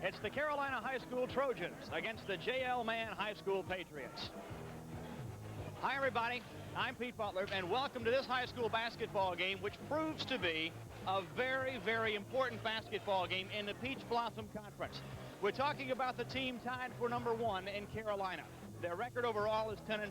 It's the Carolina High School Trojans against the J.L. Mann High School Patriots. Hi, everybody. I'm Pete Butler, and welcome to this high school basketball game, which proves to be a very, very important basketball game in the Peach Blossom Conference. We're talking about the team tied for number 1 in Carolina. Their record overall is 10-5,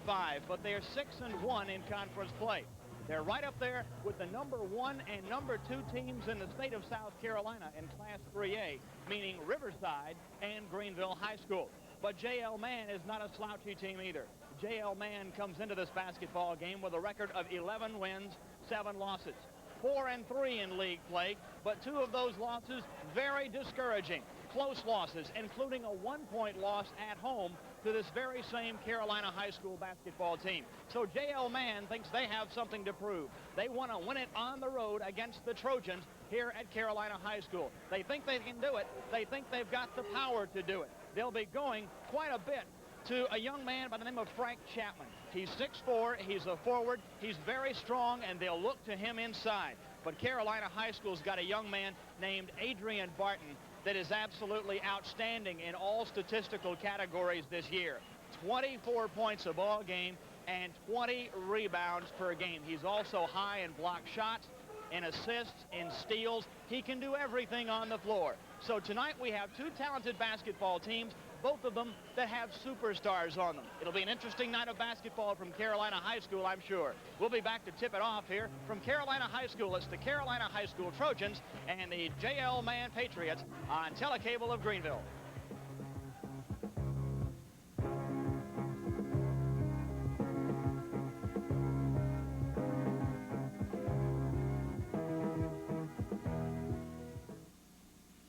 but they're 6-1 in conference play. They're right up there with the number 1 and number 2 teams in the state of South Carolina in Class 3A, meaning Riverside and Greenville High School. But J.L. Mann is not a slouchy team either. J.L. Mann comes into this basketball game with a record of 11 wins, 7 losses. 4-3 in league play, but 2 of those losses very discouraging. Close losses, including a 1-point loss at home to this very same Carolina High School basketball team. So J.L. Mann thinks they have something to prove. They want to win it on the road against the Trojans here at Carolina High School. They think they can do it. They think they've got the power to do it. They'll be going quite a bit to a young man by the name of Frank Chapman. He's 6'4", he's a forward, he's very strong, and they'll look to him inside. But Carolina High School's got a young man named Adrain Barton that is absolutely outstanding in all statistical categories this year. 24 points a ball game and 20 rebounds per game. He's also high in block shots, in assists, in steals. He can do everything on the floor. So tonight we have 2 talented basketball teams, both of them that have superstars on them. It'll be an interesting night of basketball from Carolina High School, I'm sure. We'll be back to tip it off here from Carolina High School. It's the Carolina High School Trojans and the J.L. Mann Patriots on Telecable of Greenville.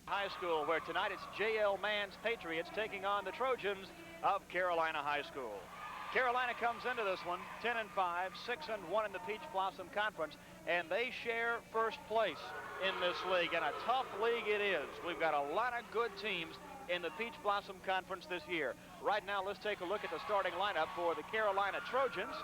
High School, where tonight it's J.L. Mann's Patriots taking on the Trojans of Carolina High School. Carolina comes into this one 10-5, 6-1 in the Peach Blossom Conference, and they share first place in this league, and a tough league it is. We've got a lot of good teams in the Peach Blossom Conference this year. Right now, let's take a look at the starting lineup for the Carolina Trojans.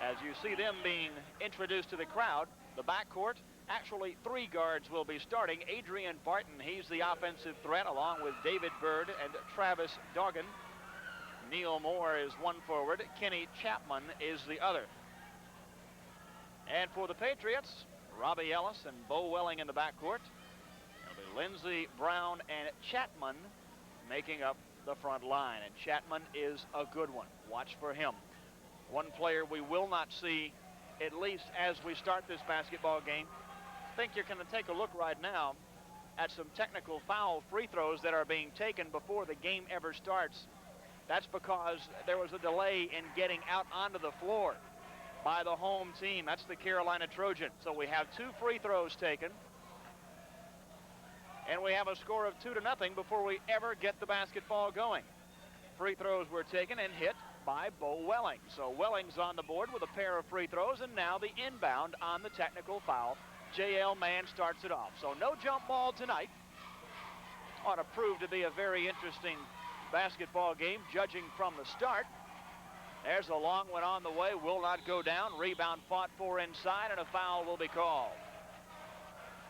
As you see them being introduced to the crowd, the backcourt, actually 3 guards will be starting. Adrain Barton, he's the offensive threat, along with David Byrd and Travis Dogan. Neal Moore is one forward. Kenny Chapman is the other. And for the Patriots, Robbie Ellis and Bo Welling in the backcourt. It'll be Lindsay, Brown, and Chatman making up the front line. And Chatman is a good one. Watch for him. One player we will not see, at least as we start this basketball game. I think you're going to take a look right now at some technical foul free throws that are being taken before the game ever starts. That's because there was a delay in getting out onto the floor by the home team. That's the Carolina Trojans. So we have 2 free throws taken, and we have a score of 2-0 before we ever get the basketball going. Free throws were taken and hit by Bo Welling. So Welling's on the board with a pair of free throws, and now the inbound on the technical foul. J.L. Mann starts it off. So no jump ball tonight. Ought to prove to be a very interesting basketball game, judging from the start. There's a long one on the way, will not go down. Rebound fought for inside, and a foul will be called.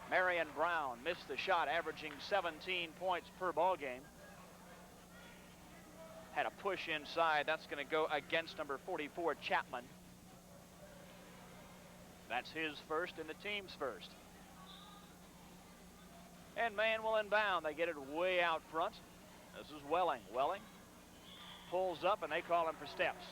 Marion Brown missed the shot, averaging 17 points per ball game. Had a push inside. That's going to go against number 44, Chapman. That's his first and the team's first. And Mann will inbound. They get it way out front. This is Welling. Welling pulls up, and they call him for steps.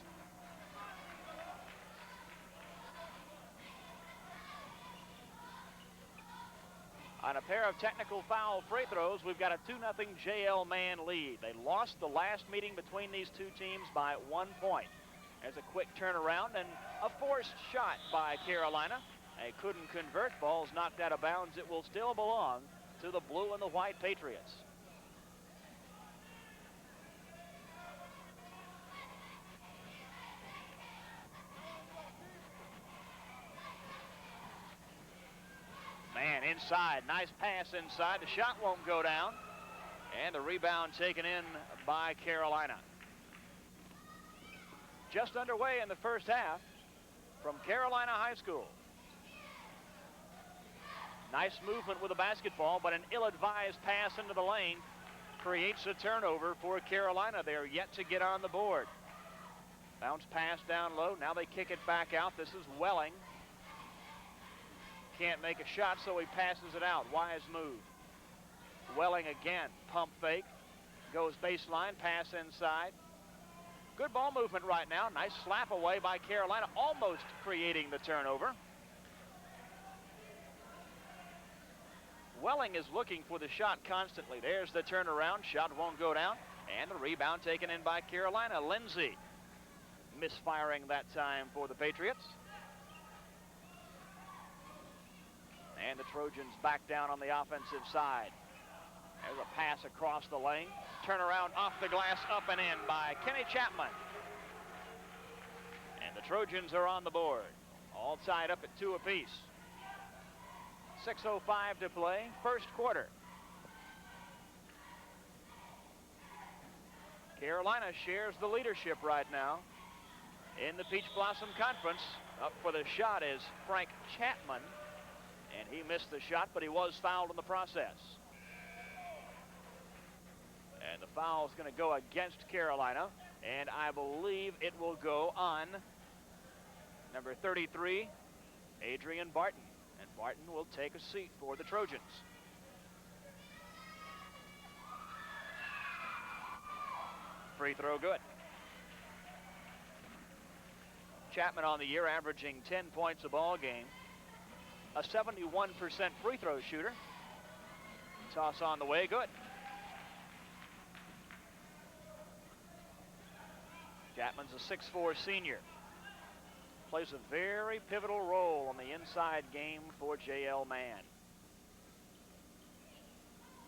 On a pair of technical foul free throws, we've got a 2-0 J.L. Mann lead. They lost the last meeting between these 2 teams by 1 point. There's a quick turnaround and a forced shot by Carolina. They couldn't convert. Ball's knocked out of bounds. It will still belong to the blue and the white Patriots. Mann inside. Nice pass inside. The shot won't go down. And the rebound taken in by Carolina. Just underway in the first half from Carolina High School. Nice movement with the basketball, but an ill-advised pass into the lane creates a turnover for Carolina. They're yet to get on the board. Bounce pass down low. Now they kick it back out. This is Welling. Can't make a shot, so he passes it out. Wise move. Welling again. Pump fake. Goes baseline. Pass inside. Good ball movement right now. Nice slap away by Carolina, almost creating the turnover. Welling is looking for the shot constantly. There's the turnaround. Shot won't go down. And the rebound taken in by Carolina. Lindsay misfiring that time for the Patriots. And the Trojans back down on the offensive side. There's a pass across the lane. Turnaround off the glass, up and in by Kenny Chapman. And the Trojans are on the board. All tied up at 2 apiece. 6:05 to play, first quarter. Carolina shares the leadership right now in the Peach Blossom Conference. Up for the shot is Frank Chatman, and he missed the shot, but he was fouled in the process. And the foul is going to go against Carolina, and I believe it will go on number 33, Adrain Barton. And Barton will take a seat for the Trojans. Free throw good. Chapman on the year averaging 10 points a ball game. A 71% free throw shooter. Toss on the way, good. Chapman's a 6'4" senior. Plays a very pivotal role on the inside game for J.L. Mann.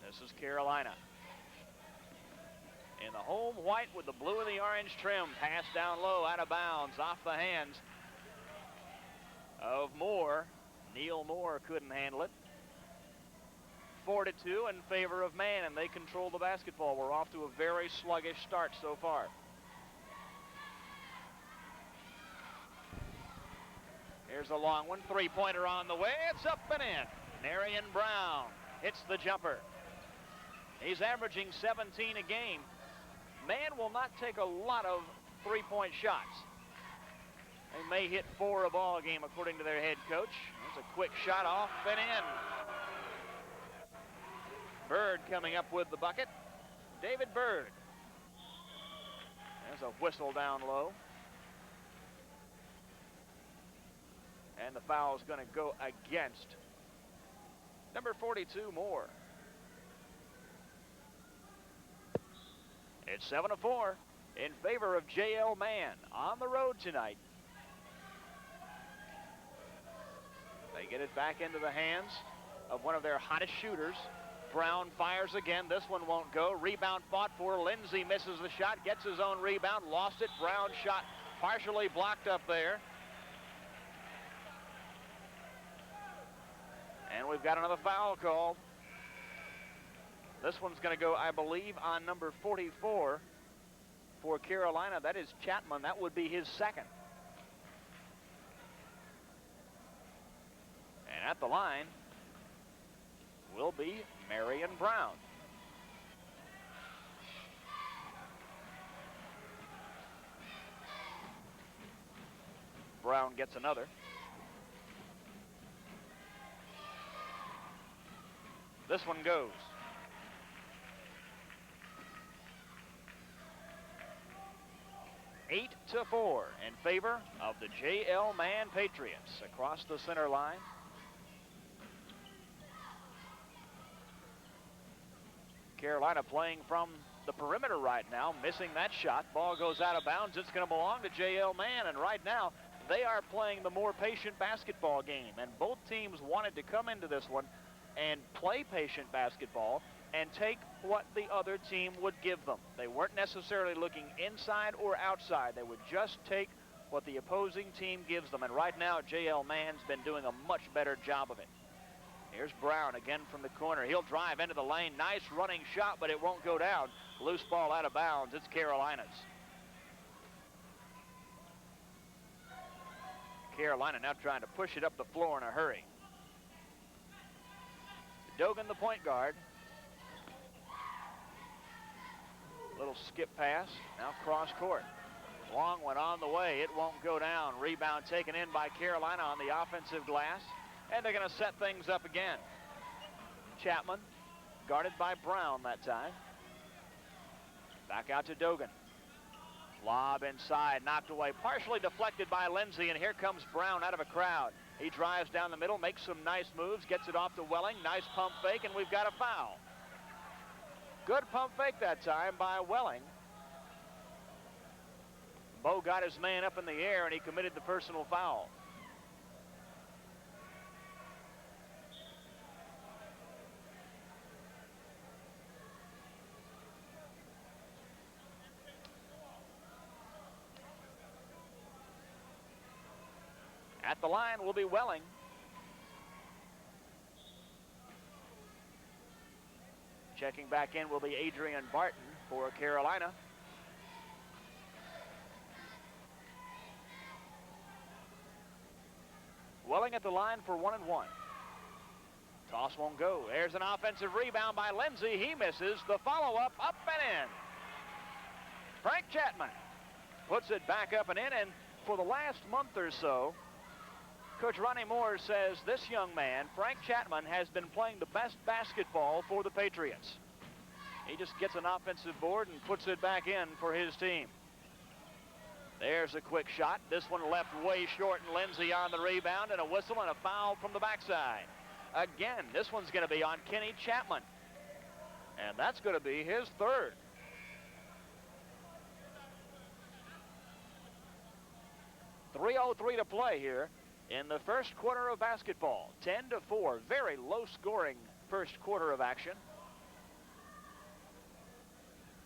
This is Carolina. In the home white with the blue and the orange trim. Pass down low, out of bounds, off the hands of Moore. Neal Moore couldn't handle it. 4-2 in favor of Mann, and they control the basketball. We're off to a very sluggish start so far. Here's a long one, three-pointer on the way. It's up and in. Marion Brown hits the jumper. He's averaging 17 a game. Mann will not take a lot of three-point shots. They may hit 4 a ball game, according to their head coach. That's a quick shot off and in. Byrd coming up with the bucket. David Byrd. There's a whistle down low. And the foul is going to go against number 42, Moore. It's 7-4 in favor of J.L. Mann on the road tonight. They get it back into the hands of one of their hottest shooters. Brown fires again. This one won't go. Rebound fought for. Lindsay misses the shot, gets his own rebound, lost it. Brown shot partially blocked up there. And we've got another foul called. This one's going to go, I believe, on number 44 for Carolina. That is Chatman. That would be his second. And at the line will be Marion Brown. Brown gets another. This one goes. Eight to 4 in favor of the J.L. Mann Patriots across the center line. Carolina playing from the perimeter right now, missing that shot. Ball goes out of bounds. It's going to belong to J.L. Mann, and right now they are playing the more patient basketball game, and both teams wanted to come into this one and play patient basketball and take what the other team would give them. They weren't necessarily looking inside or outside. They would just take what the opposing team gives them. And right now, J.L. Mann's been doing a much better job of it. Here's Brown again from the corner. He'll drive into the lane. Nice running shot, but it won't go down. Loose ball out of bounds. It's Carolina's. Carolina now trying to push it up the floor in a hurry. Dogan, the point guard. little skip pass. Now cross court. Long one on the way. It won't go down. Rebound taken in by Carolina on the offensive glass. And they're going to set things up again. Chapman guarded by Brown that time. Back out to Dogan. Lob inside, knocked away, partially deflected by Lindsay, and here comes Brown out of a crowd. He drives down the middle, makes some nice moves, gets it off to Welling. Nice pump fake, and we've got a foul. Good pump fake that time by Welling. Bo got his man up in the air, and he committed the personal foul. At the line will be Welling. Checking back in will be Adrain Barton for Carolina. Welling at the line for 1-1. Toss won't go. There's an offensive rebound by Lindsay. He misses. The follow-up, up and in. Frank Chatman puts it back up and in, and for the last month or so, Coach Ronnie Moore says this young man, Frank Chatman, has been playing the best basketball for the Patriots. He just gets an offensive board and puts it back in for his team. There's a quick shot. This one left way short, and Lindsay on the rebound, and a whistle and a foul from the backside. Again, this one's going to be on Kenny Chapman, and that's going to be his third. .303 to play here in the first quarter of basketball. 10-4, very low-scoring first quarter of action.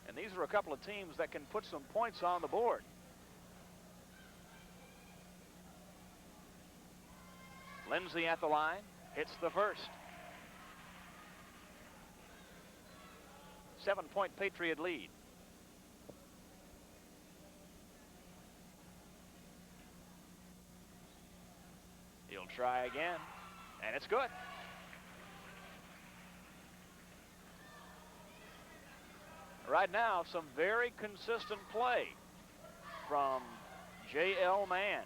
And these are a couple of teams that can put some points on the board. Lindsay at the line, hits the first. 7-point Patriot lead. He'll try again, and it's good. Right now, some very consistent play from J.L. Mann.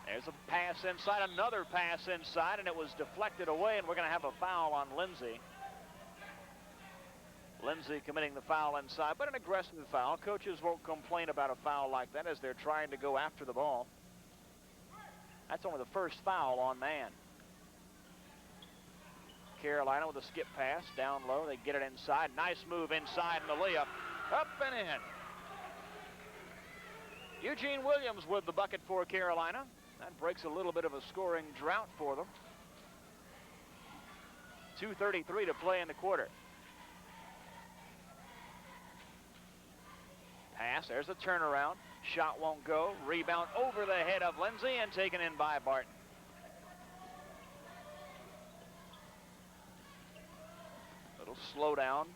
There's a pass inside, another pass inside, and it was deflected away, and we're going to have a foul on Lindsay. Lindsay committing the foul inside, but an aggressive foul. Coaches won't complain about a foul like that as they're trying to go after the ball. That's only the first foul on Mann. Carolina with a skip pass down low. They get it inside. Nice move inside and the layup. Up and in. Eugene Williams with the bucket for Carolina. That breaks a little bit of a scoring drought for them. 2:33 to play in the quarter. Pass, there's a turnaround. Shot won't go. Rebound over the head of Lindsay and taken in by Barton. Little slowdown.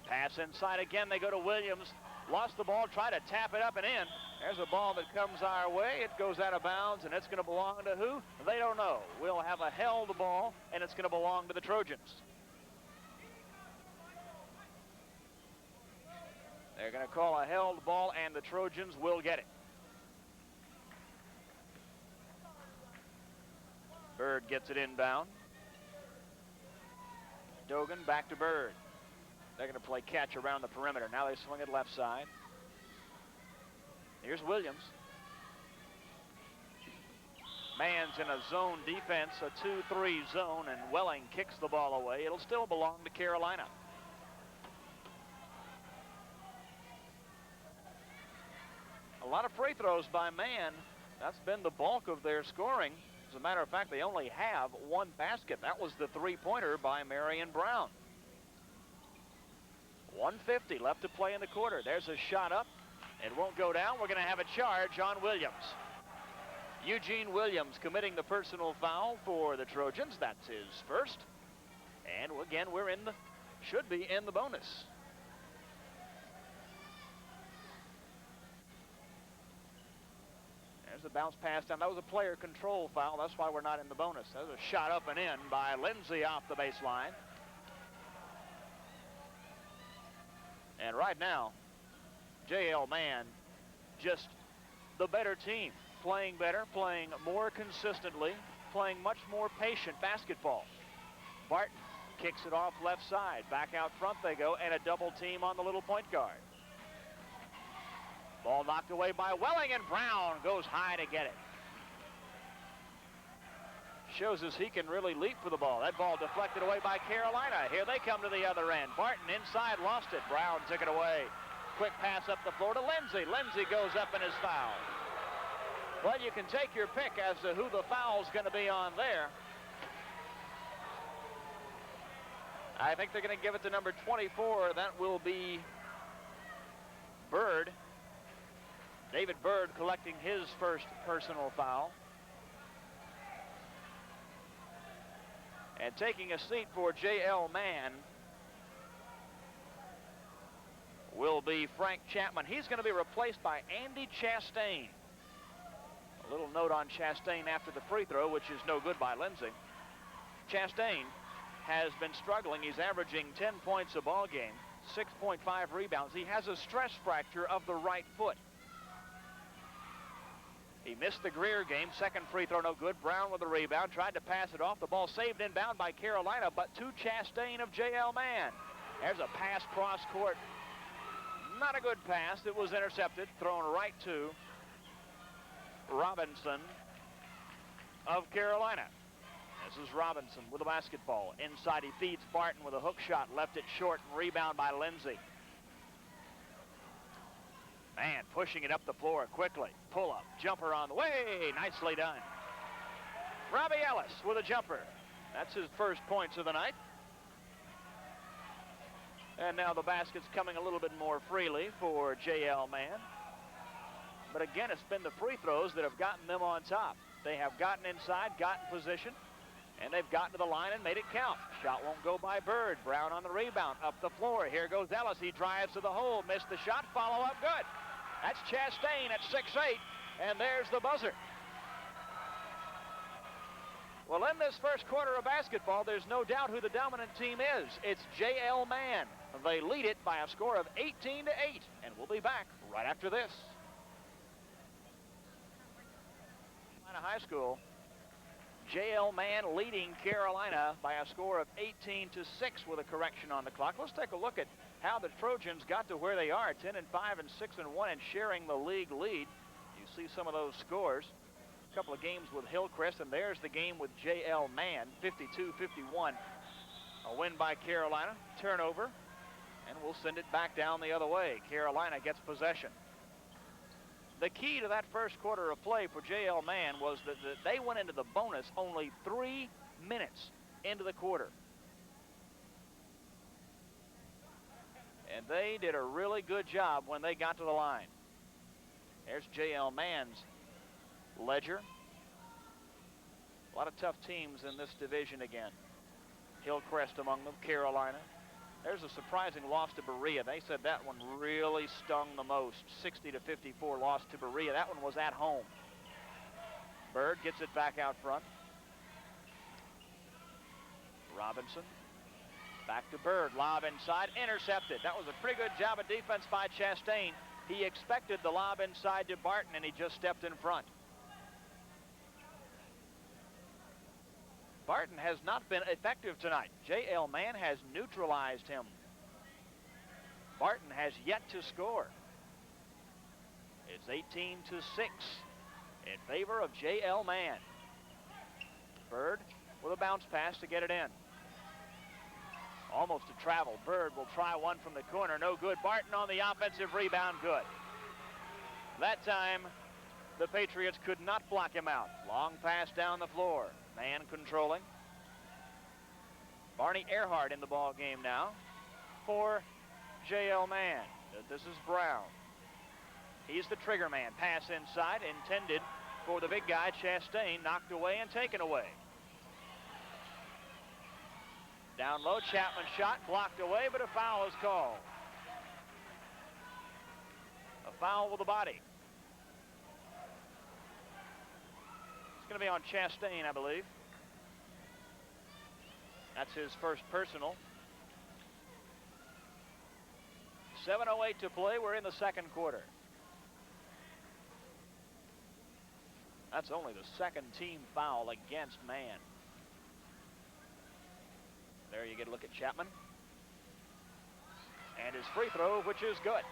Pass inside again. They go to Williams. Lost the ball. Try to tap it up and in. There's a ball that comes our way. It goes out of bounds, and it's going to belong to who? They don't know. We'll have a held ball, and it's going to belong to the Trojans. They're going to call a held ball, and the Trojans will get it. Byrd gets it inbound. Dogan back to Byrd. They're going to play catch around the perimeter. Now they swing it left side. Here's Williams. Mann's in a zone defense, a 2-3 zone, and Welling kicks the ball away. It'll still belong to Carolina. A lot of free throws by Mann. That's been the bulk of their scoring. As a matter of fact, they only have one basket. That was the three-pointer by Marion Brown. 1:50 left to play in the quarter. There's a shot up. It won't go down. We're going to have a charge on Williams. Eugene Williams committing the personal foul for the Trojans. That's his first. And again, should be in the bonus. There's a bounce pass down. That was a player control foul. That's why we're not in the bonus. That was a shot up and in by Lindsay off the baseline. And right now, JL Mann, just the better team, playing better, playing more consistently, playing much more patient basketball. Barton kicks it off left side. Back out front they go, and a double team on the little point guard. Ball knocked away by Welling, and Brown goes high to get it. Shows us he can really leap for the ball. That ball deflected away by Carolina. Here they come to the other end. Barton inside, lost it. Brown took it away. Quick pass up the floor to Lindsay. Lindsay goes up and is fouled. Well, you can take your pick as to who the foul's going to be on there. I think they're going to give it to number 24. That will be Byrd. David Byrd collecting his first personal foul. And taking a seat for J.L. Mann will be Frank Chapman. He's going to be replaced by Andy Chastain. A little note on Chastain after the free throw, which is no good by Lindsay. Chastain has been struggling. He's averaging 10 points a ball game, 6.5 rebounds. He has a stress fracture of the right foot. He missed the Greer game. Second free throw, no good. Brown with the rebound. Tried to pass it off. The ball saved inbound by Carolina, but to Chastain of J.L. Mann. There's a pass cross court. Not a good pass. It was intercepted. Thrown right to Robinson of Carolina. This is Robinson with the basketball. Inside he feeds Barton with a hook shot. Left it short and rebound by Lindsay. Man, pushing it up the floor quickly. Pull up, jumper on the way. Nicely done. Robbie Ellis with a jumper. That's his first points of the night. And now the basket's coming a little bit more freely for J.L. Mann. But again, it's been the free throws that have gotten them on top. They have gotten inside, gotten position, and they've gotten to the line and made it count. Shot won't go by Byrd. Brown on the rebound, up the floor. Here goes Ellis. He drives to the hole, missed the shot, follow up, good. That's Chastain at 6'8", and there's the buzzer. Well, in this first quarter of basketball, there's no doubt who the dominant team is. It's J.L. Mann. They lead it by a score of 18-8, and we'll be back right after this. Carolina High School, J.L. Mann leading Carolina by a score of 18-6 with a correction on the clock. Let's take a look at how the Trojans got to where they are, 10-5 and 6-1, and sharing the league lead. You see some of those scores. A couple of games with Hillcrest, and there's the game with J.L. Mann, 52-51. A win by Carolina, turnover, and we'll send it back down the other way. Carolina gets possession. The key to that first quarter of play for J.L. Mann was that they went into the bonus only 3 minutes into the quarter. And they did a really good job when they got to the line. There's J.L. Mann's ledger. A lot of tough teams in this division again. Hillcrest among them, Carolina. There's a surprising loss to Berea. They said that one really stung the most. 60-54 loss to Berea. That one was at home. Byrd gets it back out front. Robinson. Back to Byrd. Lob inside. Intercepted. That was a pretty good job of defense by Chastain. He expected the lob inside to Barton, and he just stepped in front. Barton has not been effective tonight. J.L. Mann has neutralized him. Barton has yet to score. It's 18-6 in favor of J.L. Mann. Byrd with a bounce pass to get it in. Almost a travel. Byrd will try one from the corner. No good. Barton on the offensive rebound. Good. That time, the Patriots could not block him out. Long pass down the floor. Mann controlling. Barney Earhart in the ball game now for J.L. Mann. This is Brown. He's the trigger man. Pass inside, intended for the big guy, Chastain. Knocked away and taken away. Down low, Chapman shot, blocked away, but a foul is called. A foul with the body. It's going to be on Chastain, I believe. That's his first personal. 7:08 to play. We're in the second quarter. That's only the second team foul against Mann. There you get a look at Chapman. And his free throw, which is good.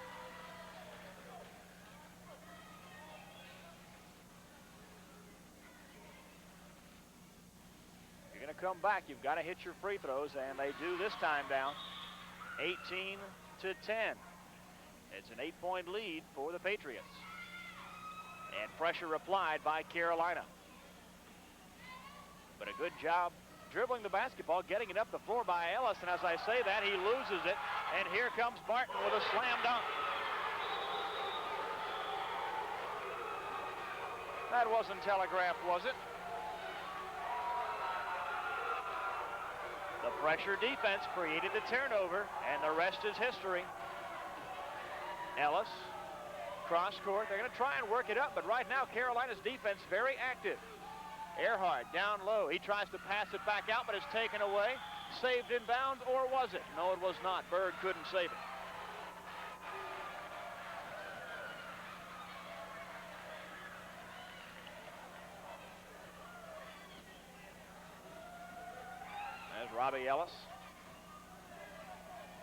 You're going to come back. You've got to hit your free throws, and they do this time down. 18-10. It's an 8-point lead for the Patriots. And pressure applied by Carolina. But a good job dribbling the basketball, getting it up the floor by Ellis, and as I say that, he loses it, and here comes Barton with a slam dunk. That wasn't telegraphed, was it? The pressure defense created the turnover, and the rest is history. Ellis, cross court. They're going to try and work it up, but right now Carolina's defense very active. Earhart down low. He tries to pass it back out, but it's taken away. Saved inbounds, or was it? No, it was not. Byrd couldn't save it. There's Robbie Ellis.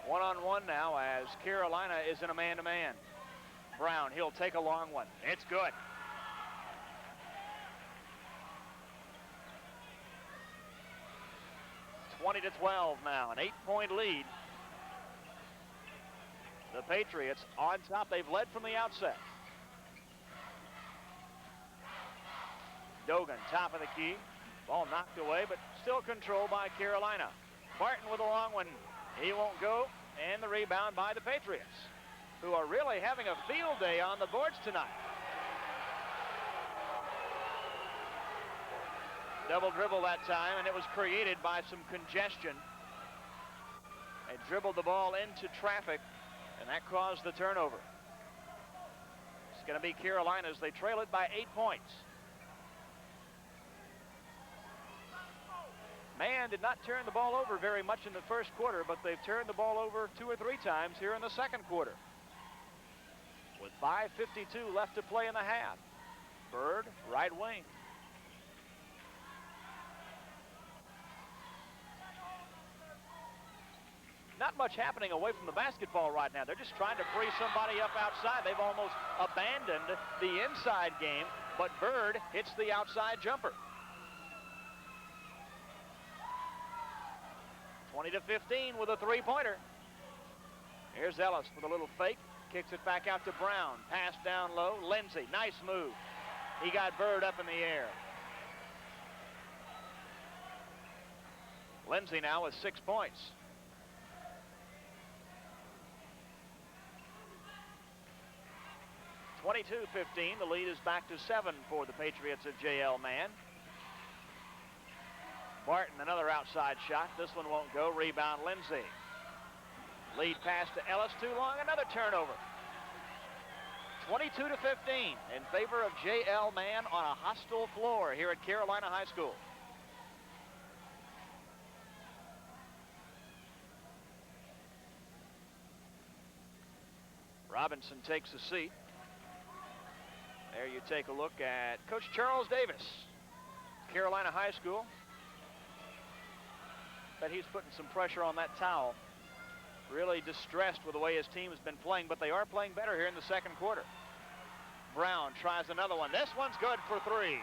One-on-one now as Carolina is in a man-to-man. Brown, he'll take a long one. It's good. (20-12) now, an 8-point lead. The Patriots on top. They've led from the outset. Dogan, top of the key. Ball knocked away, but still controlled by Carolina. Barton with a long one. He won't go, and the rebound by the Patriots, who are really having a field day on the boards tonight. Double dribble that time, and it was created by some congestion. They dribbled the ball into traffic, and that caused the turnover. It's going to be Carolina as they trail it by 8 points. Mann did not turn the ball over very much in the first quarter, but they've turned the ball over 2 or 3 times here in the second quarter. With 5:52 left to play in the half. Byrd, right wing. Not much happening away from the basketball right now. They're just trying to free somebody up outside. They've almost abandoned the inside game, but Byrd hits the outside jumper. 20-15 with a three-pointer. Here's Ellis with a little fake. Kicks it back out to Brown. Pass down low. Lindsay, nice move. He got Byrd up in the air. Lindsay now with 6 points. 22-15. The lead is back to 7 for the Patriots of J.L. Mann. Barton, another outside shot. This one won't go. Rebound, Lindsay. Lead pass to Ellis, too long. Another turnover. 22-15 in favor of J.L. Mann on a hostile floor here at Carolina High School. Robinson takes a seat. There you take a look at Coach Charles Davis, Carolina High School. Bet he's putting some pressure on that towel. Really distressed with the way his team has been playing, but they are playing better here in the second quarter. Brown tries another one. This one's good for 3.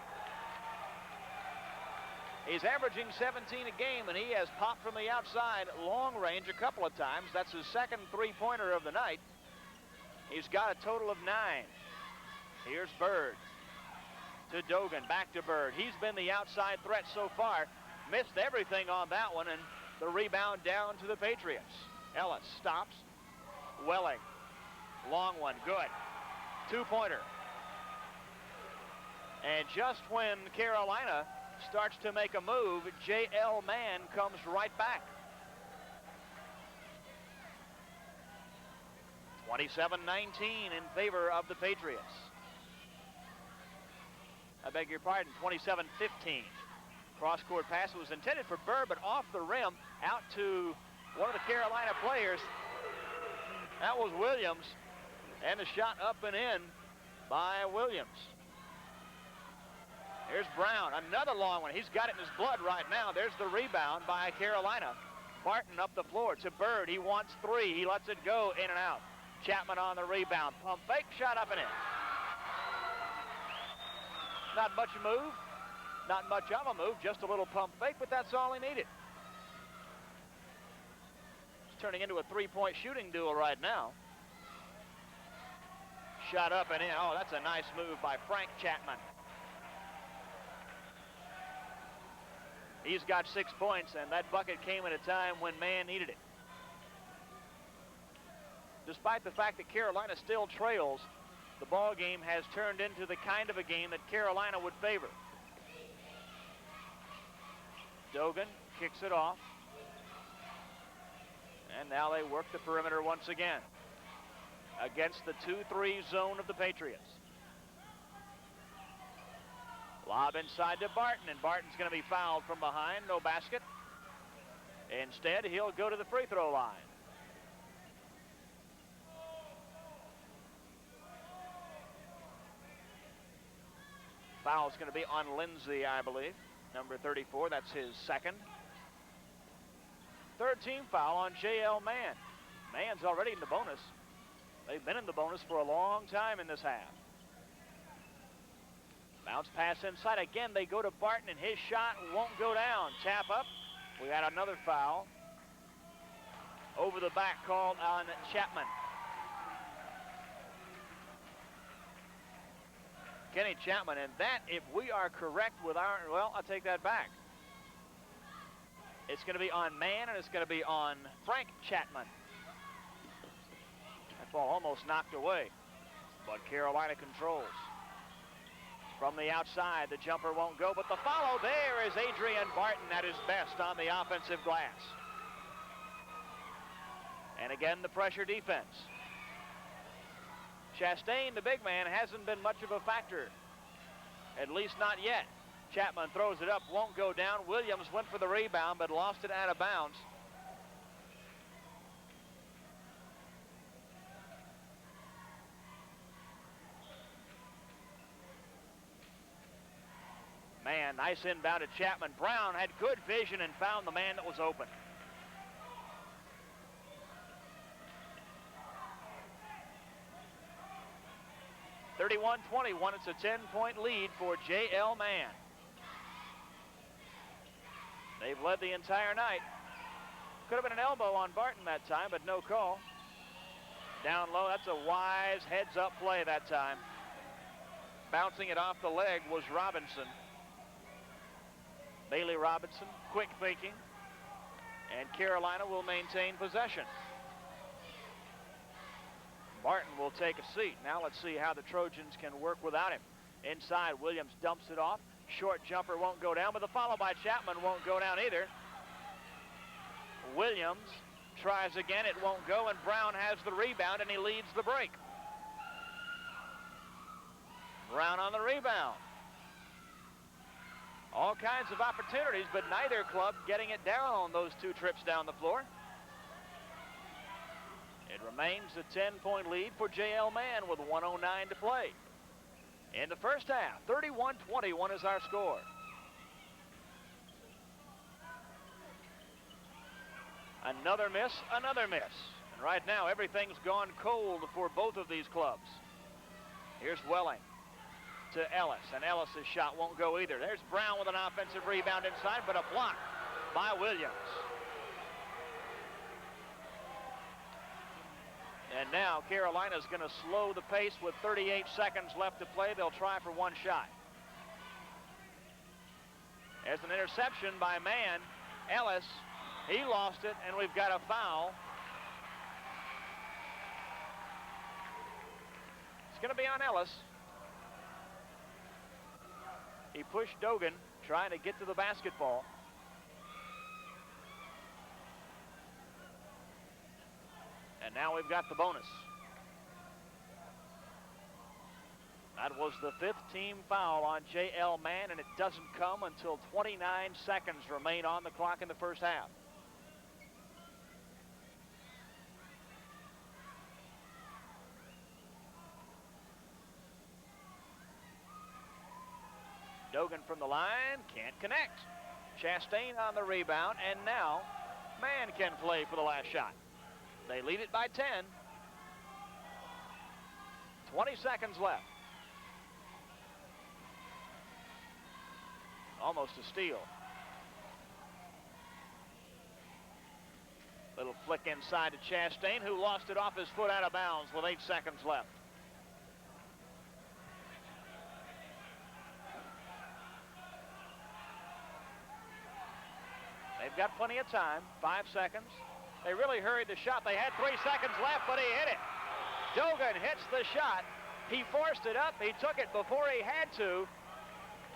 He's averaging 17 a game, and he has popped from the outside long range a couple of times. That's his second three-pointer of the night. He's got a total of 9. Here's Byrd to Dogan, back to Byrd. He's been the outside threat so far. Missed everything on that one, and the rebound down to the Patriots. Ellis stops. Welling, long one, good. Two-pointer. And just when Carolina starts to make a move, J.L. Mann comes right back. 27-19 in favor of the Patriots. I beg your pardon, 27-15. Cross-court pass was intended for Byrd, but off the rim, out to one of the Carolina players. That was Williams, and the shot up and in by Williams. Here's Brown, another long one. He's got it in his blood right now. There's the rebound by Carolina. Barton up the floor to Byrd. He wants three. He lets it go in and out. Chapman on the rebound. Pump fake, shot up and in. Not much a move. Not much of a move, just a little pump fake, but that's all he needed. It's turning into a three-point shooting duel right now. Shot up and in. Oh, that's a nice move by Chapman. He's got 6 points, and that bucket came at a time when Mann needed it. Despite the fact that Carolina still trails, the ball game has turned into the kind of a game that Carolina would favor. Dogan kicks it off. And now they work the perimeter once again against the 2-3 zone of the Patriots. Lob inside to Barton, and Barton's going to be fouled from behind. No basket. Instead, he'll go to the free throw line. Foul's going to be on Lindsay, I believe. Number 34, that's his second. Third team foul on J.L. Mann. Mann's already in the bonus. They've been in the bonus for a long time in this half. Bounce pass inside. Again, they go to Barton, and his shot won't go down. Tap up. We got another foul. Over the back called on Chapman. Kenny Chapman, and that, if we are correct with our, well, I'll take that back. It's going to be on Mann, and it's going to be on Chapman. That ball almost knocked away, but Carolina controls. From the outside, the jumper won't go, but the follow there is Adrain Barton at his best on the offensive glass. And again, the pressure defense. Chastain, the big man, hasn't been much of a factor, at least not yet. Chapman throws it up, won't go down. Williams went for the rebound, but lost it out of bounds. Man, nice inbound to Chapman. Brown had good vision and found the man that was open. (31-21). It's a 10-point lead for J.L. Mann. They've led the entire night. Could have been an elbow on Barton that time, but no call. Down low, that's a wise heads-up play that time. Bouncing it off the leg was Robinson. Bailey Robinson, quick thinking, and Carolina will maintain possession. Barton will take a seat. Now let's see how the Trojans can work without him. Inside, Williams dumps it off. Short jumper won't go down, but the follow by Chapman won't go down either. Williams tries again, it won't go, and Brown has the rebound, and he leads the break. Brown on the rebound. All kinds of opportunities, but neither club getting it down on those two trips down the floor. It remains a 10-point lead for J.L. Mann with 1:09 to play. In the first half, 31-21 is our score. Another miss, another miss. And right now, everything's gone cold for both of these clubs. Here's Welling to Ellis, and Ellis' shot won't go either. There's Brown with an offensive rebound inside, but a block by Williams. And now Carolina's going to slow the pace with 38 seconds left to play. They'll try for one shot. There's an interception by Mann. Ellis, he lost it, and we've got a foul. It's going to be on Ellis. He pushed Dogan, trying to get to the basketball. And now we've got the bonus. That was the 5th team foul on J.L. Mann, and it doesn't come until 29 seconds remain on the clock in the first half. Dogan from the line, can't connect. Chastain on the rebound, and now Mann can play for the last shot. They lead it by 10. 20 seconds left. Almost a steal. Little flick inside to Chastain, who lost it off his foot out of bounds with 8 seconds left. They've got plenty of time, 5 seconds. They really hurried the shot. They had 3 seconds left, but he hit it. Dogan hits the shot. He forced it up. He took it before he had to,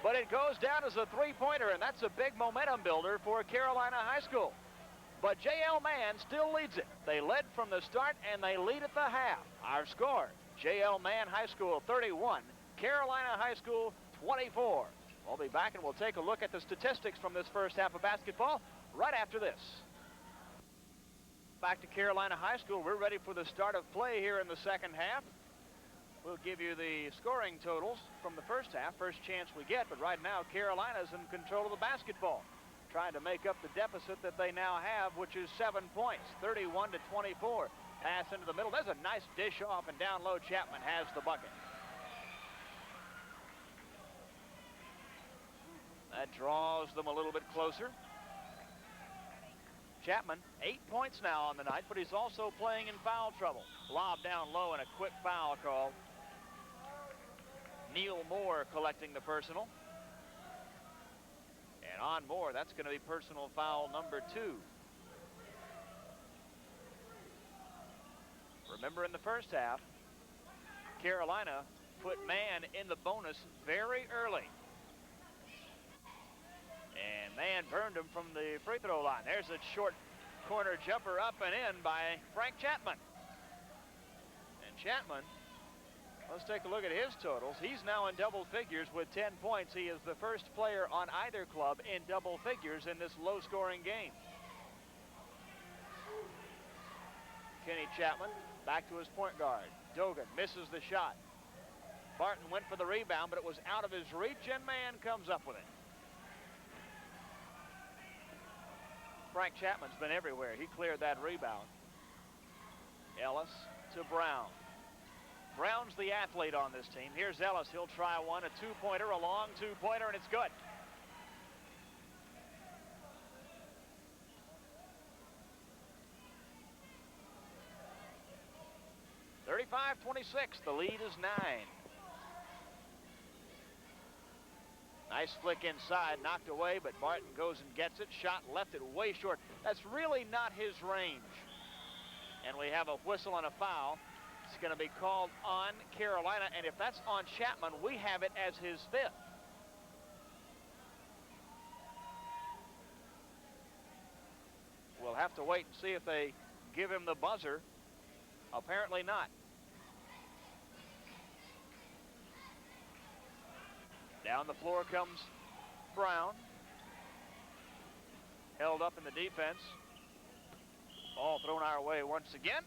but it goes down as a three-pointer, and that's a big momentum builder for Carolina High School. But J.L. Mann still leads it. They led from the start, and they lead at the half. Our score, J.L. Mann High School 31, Carolina High School 24. We'll be back, and we'll take a look at the statistics from this first half of basketball right after this. Back to Carolina High School. We're ready for the start of play here in the second half. We'll give you the scoring totals from the first half, first chance we get, but right now Carolina's in control of the basketball, trying to make up the deficit that they now have, which is 7 points, 31-24. Pass into the middle. There's a nice dish off, and down low Chapman has the bucket. That draws them a little bit closer. Chapman, 8 points now on the night, but he's also playing in foul trouble. Lob down low and a quick foul call. Neal Moore collecting the personal. And on Moore, that's going to be personal foul number 2. Remember, in the first half, Carolina put Mann in the bonus very early. And Mann burned him from the free throw line. There's a short corner jumper up and in by Frank Chapman. And Chapman, let's take a look at his totals. He's now in double figures with 10 points. He is the first player on either club in double figures in this low-scoring game. Kenny Chapman back to his point guard. Dogan misses the shot. Barton went for the rebound, but it was out of his reach, and Mann comes up with it. Frank Chapman's been everywhere. He cleared that rebound. Ellis to Brown. Brown's the athlete on this team. Here's Ellis. He'll try one, a two-pointer, a long two-pointer, and it's good. (35-26). The lead is 9. Nice flick inside, knocked away, but Barton goes and gets it. Shot left it way short. That's really not his range. And we have a whistle and a foul. It's going to be called on Carolina, and if that's on Chapman, we have it as his 5th. We'll have to wait and see if they give him the buzzer. Apparently not. Down the floor comes Brown. Held up in the defense. Ball thrown our way once again,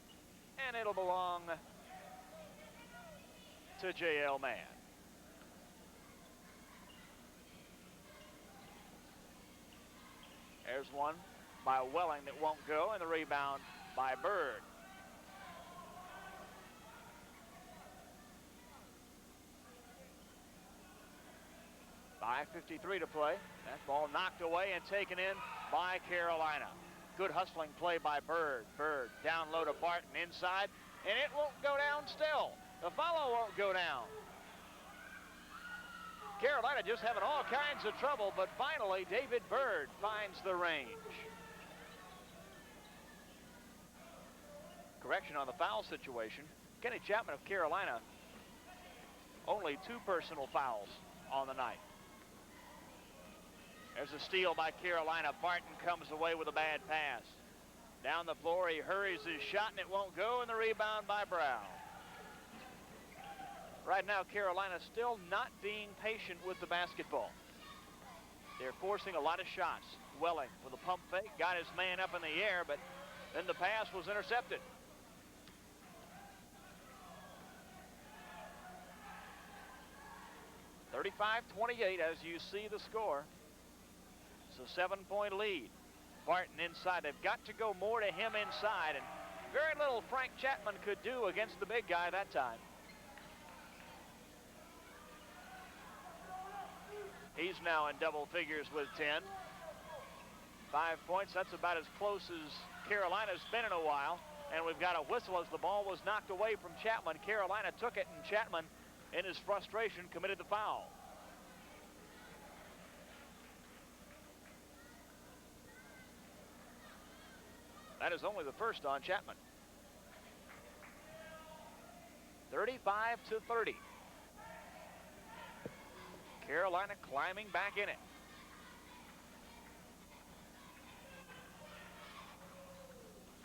and it'll belong to J.L. Mann. There's one by Welling that won't go, and the rebound by Byrd. .5:53 to play. That ball knocked away and taken in by Carolina. Good hustling play by Byrd. Byrd down low to Barton inside, and it won't go down still. The follow won't go down. Carolina just having all kinds of trouble, but finally David Byrd finds the range. Correction on the foul situation. Kenny Chapman of Carolina, only 2 personal fouls on the night. There's a steal by Carolina. Barton comes away with a bad pass. Down the floor, he hurries his shot, and it won't go, and the rebound by Brown. Right now, Carolina still not being patient with the basketball. They're forcing a lot of shots. Welling with a pump fake, got his man up in the air, but then the pass was intercepted. 35-28 as you see the score. It's a 7-point lead. Barton inside. They've got to go more to him inside, and very little Frank Chapman could do against the big guy that time. He's now in double figures with 10. 5 points, that's about as close as Carolina's been in a while. And we've got a whistle as the ball was knocked away from Chapman. Carolina took it, and Chatman, in his frustration, committed the foul. That is only the first on Chapman. 35-30. Carolina climbing back in it.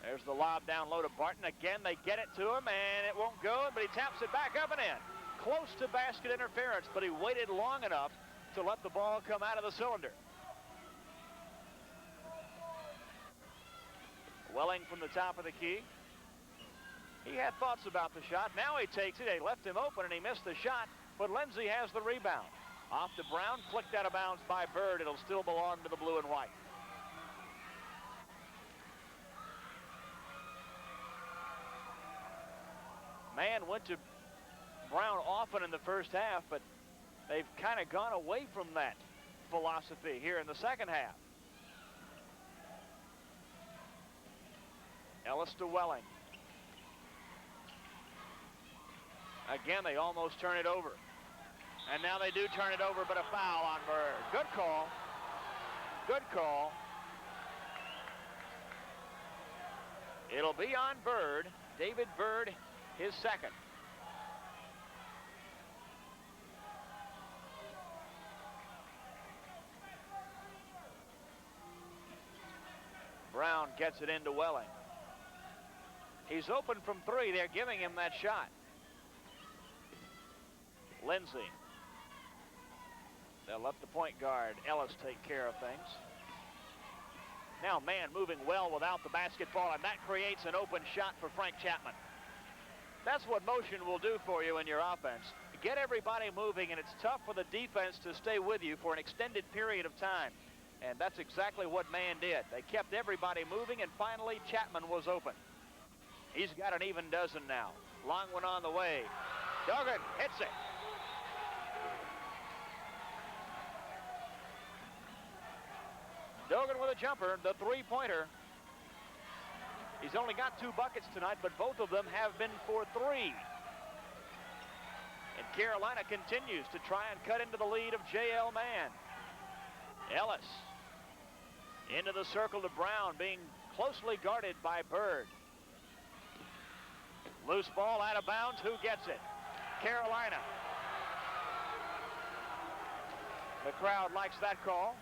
There's the lob down low to Barton. Again, they get it to him, and it won't go, but he taps it back up and in. Close to basket interference, but he waited long enough to let the ball come out of the cylinder. Welling from the top of the key. He had thoughts about the shot. Now he takes it. They left him open, and he missed the shot, but Lindsay has the rebound. Off to Brown, flicked out of bounds by Byrd. It'll still belong to the blue and white. Mann went to Brown often in the first half, but they've kind of gone away from that philosophy here in the second half. Ellis to Welling. Again, they almost turn it over. And now they do turn it over, but a foul on Byrd. Good call. Good call. It'll be on Byrd. David Byrd, his second. Brown gets it into Welling. He's open from three. They're giving him that shot. Lindsay. They'll let the point guard, Ellis, take care of things. Now Mann moving well without the basketball, and that creates an open shot for Frank Chapman. That's what motion will do for you in your offense. Get everybody moving, and it's tough for the defense to stay with you for an extended period of time. And that's exactly what Mann did. They kept everybody moving, and finally Chapman was open. He's got an even dozen now. Long one on the way. Dogan hits it. Dogan with a jumper, the three-pointer. He's only got 2 buckets tonight, but both of them have been for 3. And Carolina continues to try and cut into the lead of J.L. Mann. Ellis into the circle to Brown, being closely guarded by Byrd. Loose ball out of bounds. Who gets it? Carolina. The crowd likes that call.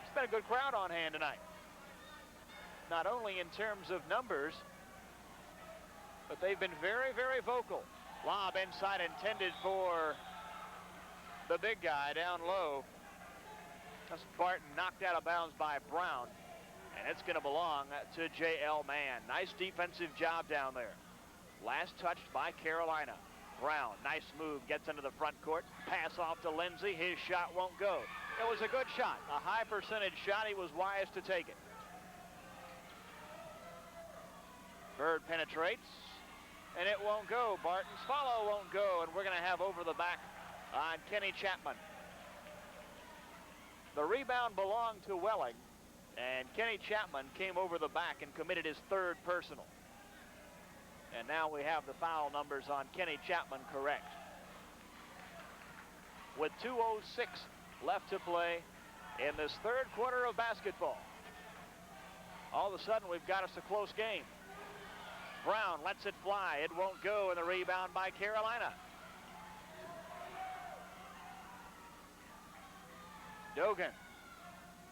It's been a good crowd on hand tonight. Not only in terms of numbers, but they've been very, very vocal. Lob inside intended for the big guy down low. That's Barton, knocked out of bounds by Brown. And it's going to belong to J.L. Mann. Nice defensive job down there. Last touched by Carolina. Brown, nice move, gets into the front court. Pass off to Lindsay. His shot won't go. It was a good shot, a high percentage shot. He was wise to take it. Byrd penetrates, and it won't go. Barton's follow won't go, and we're going to have over the back on Kenny Chapman. The rebound belonged to Welling, and Kenny Chapman came over the back and committed his 3rd personal. And now we have the foul numbers on Kenny Chapman correct. With 2:06 left to play in this 3rd quarter of basketball. All of a sudden, we've got us a close game. Brown lets it fly. It won't go, and the rebound by Carolina. Dogan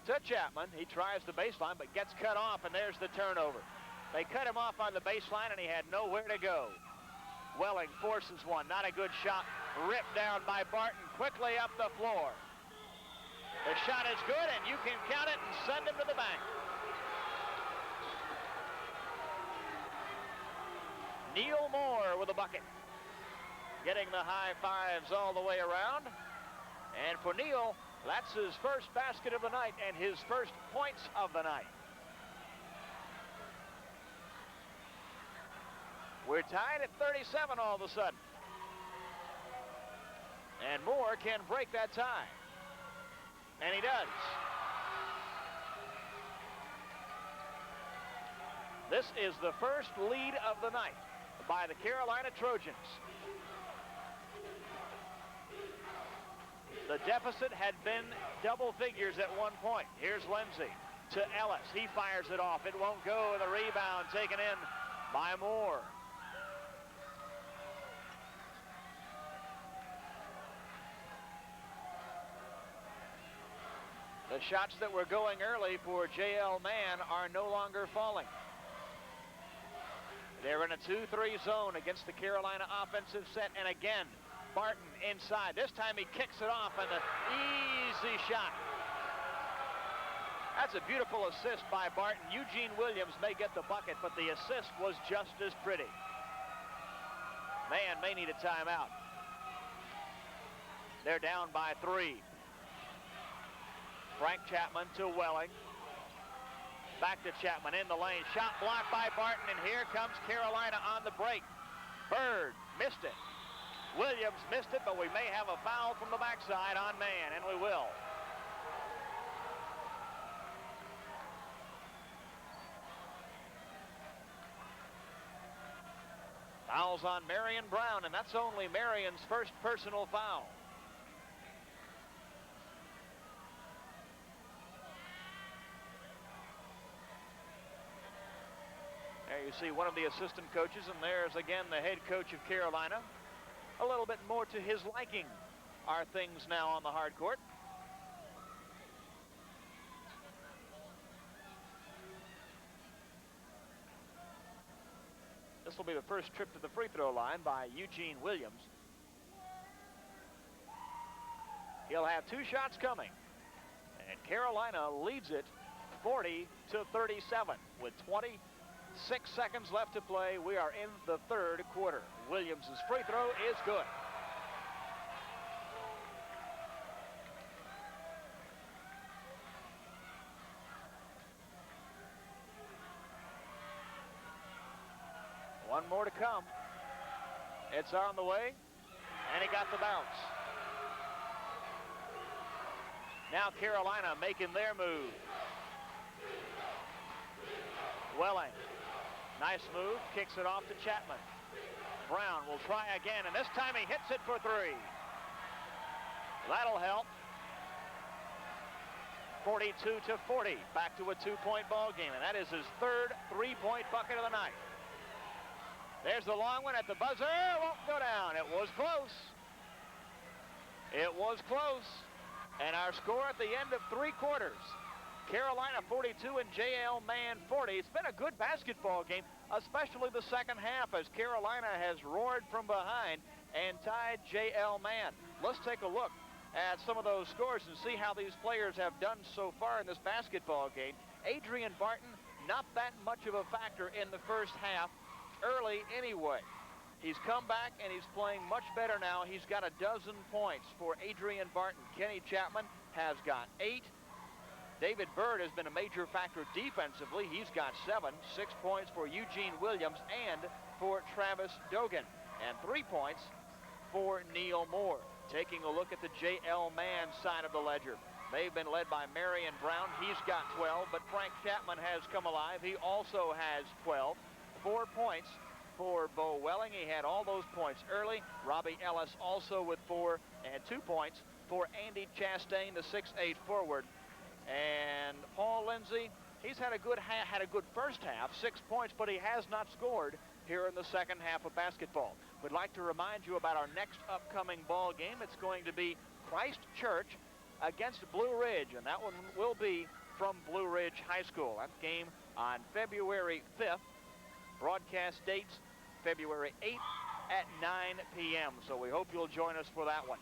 to Chapman. He tries the baseline, but gets cut off, and there's the turnover. They cut him off on the baseline, and he had nowhere to go. Welling forces one. Not a good shot. Ripped down by Barton. Quickly up the floor. The shot is good, and you can count it and send him to the bank. Neal Moore with a bucket. getting the high fives all the way around. And for Neal, that's his first basket of the night and his first points of the night. We're tied at 37 all of a sudden. And Moore can break that tie. And he does. This is the first lead of the night by the Carolina Trojans. The deficit had been double figures at one point. Here's Lindsay to Ellis. He fires it off. It won't go. The rebound taken in by Moore. The shots that were going early for J.L. Mann are no longer falling. They're in a 2-3 zone against the Carolina offensive set. And again, Barton inside. This time he kicks it off and an easy shot. That's a beautiful assist by Barton. Eugene Williams may get the bucket, but the assist was just as pretty. Mann may need a timeout. They're down by 3. Frank Chapman to Welling. Back to Chapman in the lane. Shot blocked by Barton, and here comes Carolina on the break. Byrd missed it. Williams missed it, but we may have a foul from the backside on Mann, and we will. Fouls on Marion Brown, and that's only Marion's first personal foul. There you see one of the assistant coaches, and there's again the head coach of Carolina. A little bit more to his liking are things now on the hard court. This will be the first trip to the free throw line by Eugene Williams. He'll have 2 shots coming, and Carolina leads it 40-37 with 26 seconds left to play. We are in the third quarter. Williams' free throw is good. One more to come. It's on the way, and he got the bounce. Now Carolina making their move. Welling. Nice move, kicks it off to Chapman. Brown will try again, and this time he hits it for 3. That'll help. 42-40, back to a 2-point ball game, and that is his third 3-point bucket of the night. There's the long one at the buzzer. Won't go down. It was close. It was close. And our score at the end of 3 quarters. Carolina 42 and J.L. Mann 40. It's been a good basketball game, especially the second half, as Carolina has roared from behind and tied J.L. Mann. Let's take a look at some of those scores and see how these players have done so far in this basketball game. Adrain Barton, not that much of a factor in the first half, early anyway. He's come back and he's playing much better now. He's got 12 points for Adrain Barton. Kenny Chapman has got 8. David Byrd has been a major factor defensively. He's got 7. 6 points for Eugene Williams and for Travis Dogan. And 3 points for Neal Moore. Taking a look at the J.L. Mann side of the ledger. They've been led by Marion Brown. He's got 12, but Frank Chapman has come alive. He also has 12. 4 points for Bo Welling. He had all those points early. Robbie Ellis also with 4, and 2 points for Andy Chastain, the 6'8" forward. And Paul Lindsay, he's had a good first half, 6 points, but he has not scored here in the second half of basketball. We'd like to remind you about our next upcoming ball game. It's going to be Christ Church against Blue Ridge, and that one will be from Blue Ridge High School. That game on February 5th. Broadcast dates February 8th at 9 p.m. So we hope you'll join us for that one.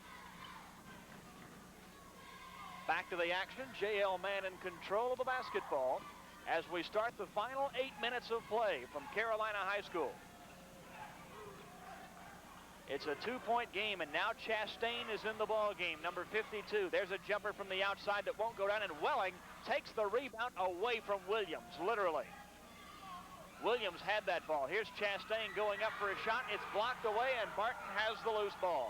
Back to the action. J.L. Mann in control of the basketball as we start the final 8 minutes of play from Carolina High School. It's a 2-point game, and now Chastain is in the ball game, number 52. There's a jumper from the outside that won't go down, and Welling takes the rebound away from Williams, literally. Williams had that ball. Here's Chastain going up for a shot. It's blocked away, and Barton has the loose ball.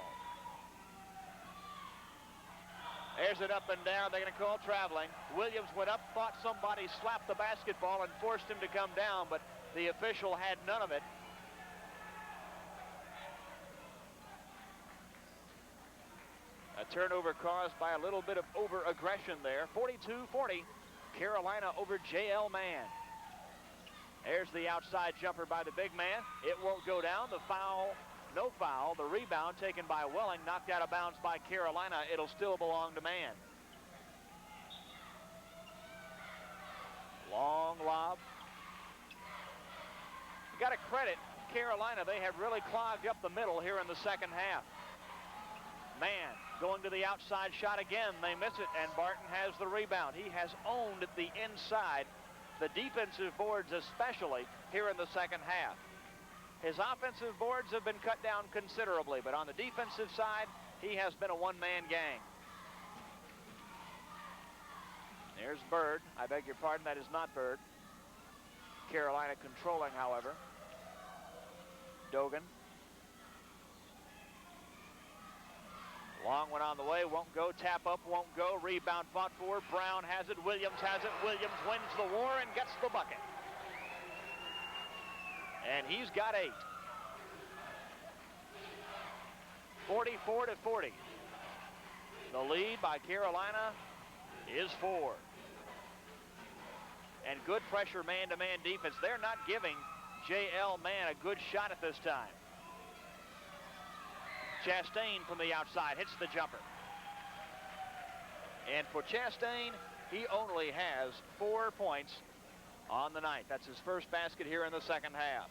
There's it up and down. They're going to call traveling. Williams went up, thought somebody slapped the basketball and forced him to come down, but the official had none of it. A turnover caused by a little bit of over-aggression there. 42-40, Carolina over J.L. Mann. There's the outside jumper by the big man. It won't go down. The foul, no foul. The rebound taken by Welling, knocked out of bounds by Carolina. It'll still belong to Mann. Long lob. You got to credit Carolina. They have really clogged up the middle here in the second half. Mann going to the outside shot again. They miss it, and Barton has the rebound. He has owned the inside, the defensive boards especially, here in the second half. His offensive boards have been cut down considerably, but on the defensive side, he has been a one-man gang. There's Byrd. I beg your pardon, that is not Byrd. Carolina controlling, however. Dogan. Long one on the way, won't go. Tap up, won't go. Rebound fought for. Brown has it. Williams has it. Williams wins the war and gets the bucket. And he's got 8. 44-40. The lead by Carolina is 4. And good pressure man-to-man defense. They're not giving J.L. Mann a good shot at this time. Chastain from the outside hits the jumper. And for Chastain, he only has 4 points on the night. That's his first basket here in the second half.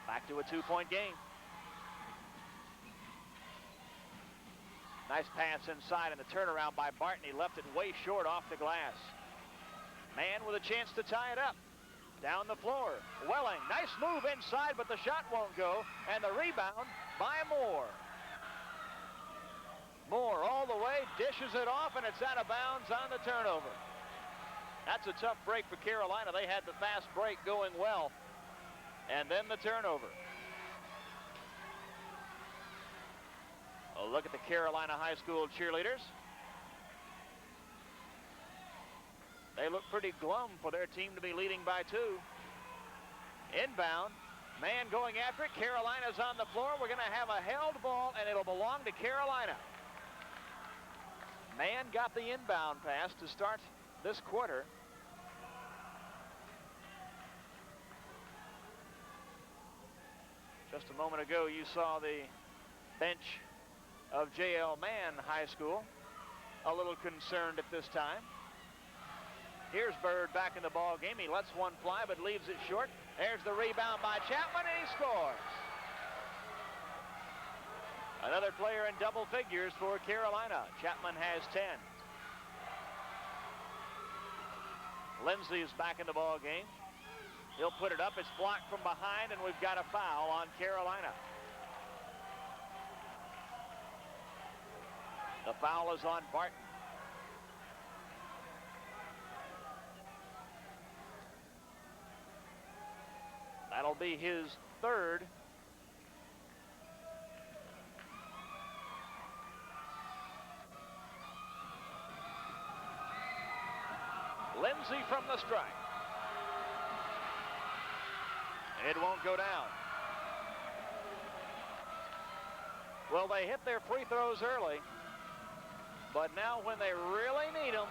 Back to a 2-point game. Nice pass inside and the turnaround by Barton. He left it way short off the glass. Mann with a chance to tie it up. Down the floor, Welling, nice move inside, but the shot won't go, and the rebound by Moore. Moore all the way, dishes it off, and it's out of bounds on the turnover. That's a tough break for Carolina. They had the fast break going well, and then the turnover. A look at the Carolina High School cheerleaders. They look pretty glum for their team to be leading by 2. Inbound. Mann going after it. Carolina's on the floor. We're going to have a held ball, and it'll belong to Carolina. Mann got the inbound pass to start this quarter. Just a moment ago, you saw the bench of J.L. Mann High School a little concerned at this time. Here's Byrd back in the ball game. He lets one fly, but leaves it short. There's the rebound by Chapman, and he scores. Another player in double figures for Carolina. Chapman has 10. Lindsay is back in the ball game. He'll put it up. It's blocked from behind, and we've got a foul on Carolina. The foul is on Barton. That'll be his 3rd. Lindsay from the strike. It won't go down. Well, they hit their free throws early, but now when they really need them,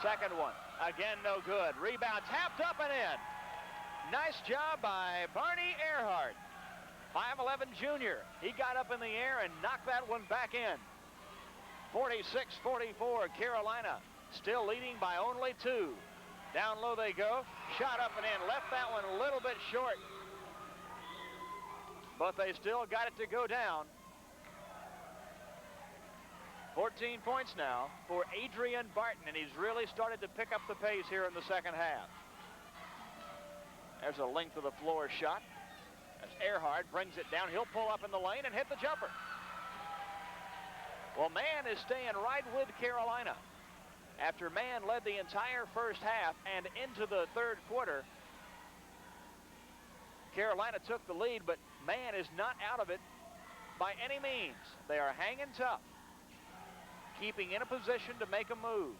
second one. Again, no good. Rebound tapped up and in. Nice job by Barney Earhart. 5'11" junior. He got up in the air and knocked that one back in. 46-44, Carolina still leading by only 2. Down low they go. Shot up and in. Left that one a little bit short. But they still got it to go down. 14 points now for Adrain Barton, and he's really started to pick up the pace here in the second half. There's a length of the floor shot. As Earhart brings it down, he'll pull up in the lane and hit the jumper. Well, Mann is staying right with Carolina. After Mann led the entire first half and into the third quarter, Carolina took the lead, but Mann is not out of it by any means. They are hanging tough, keeping in a position to make a move.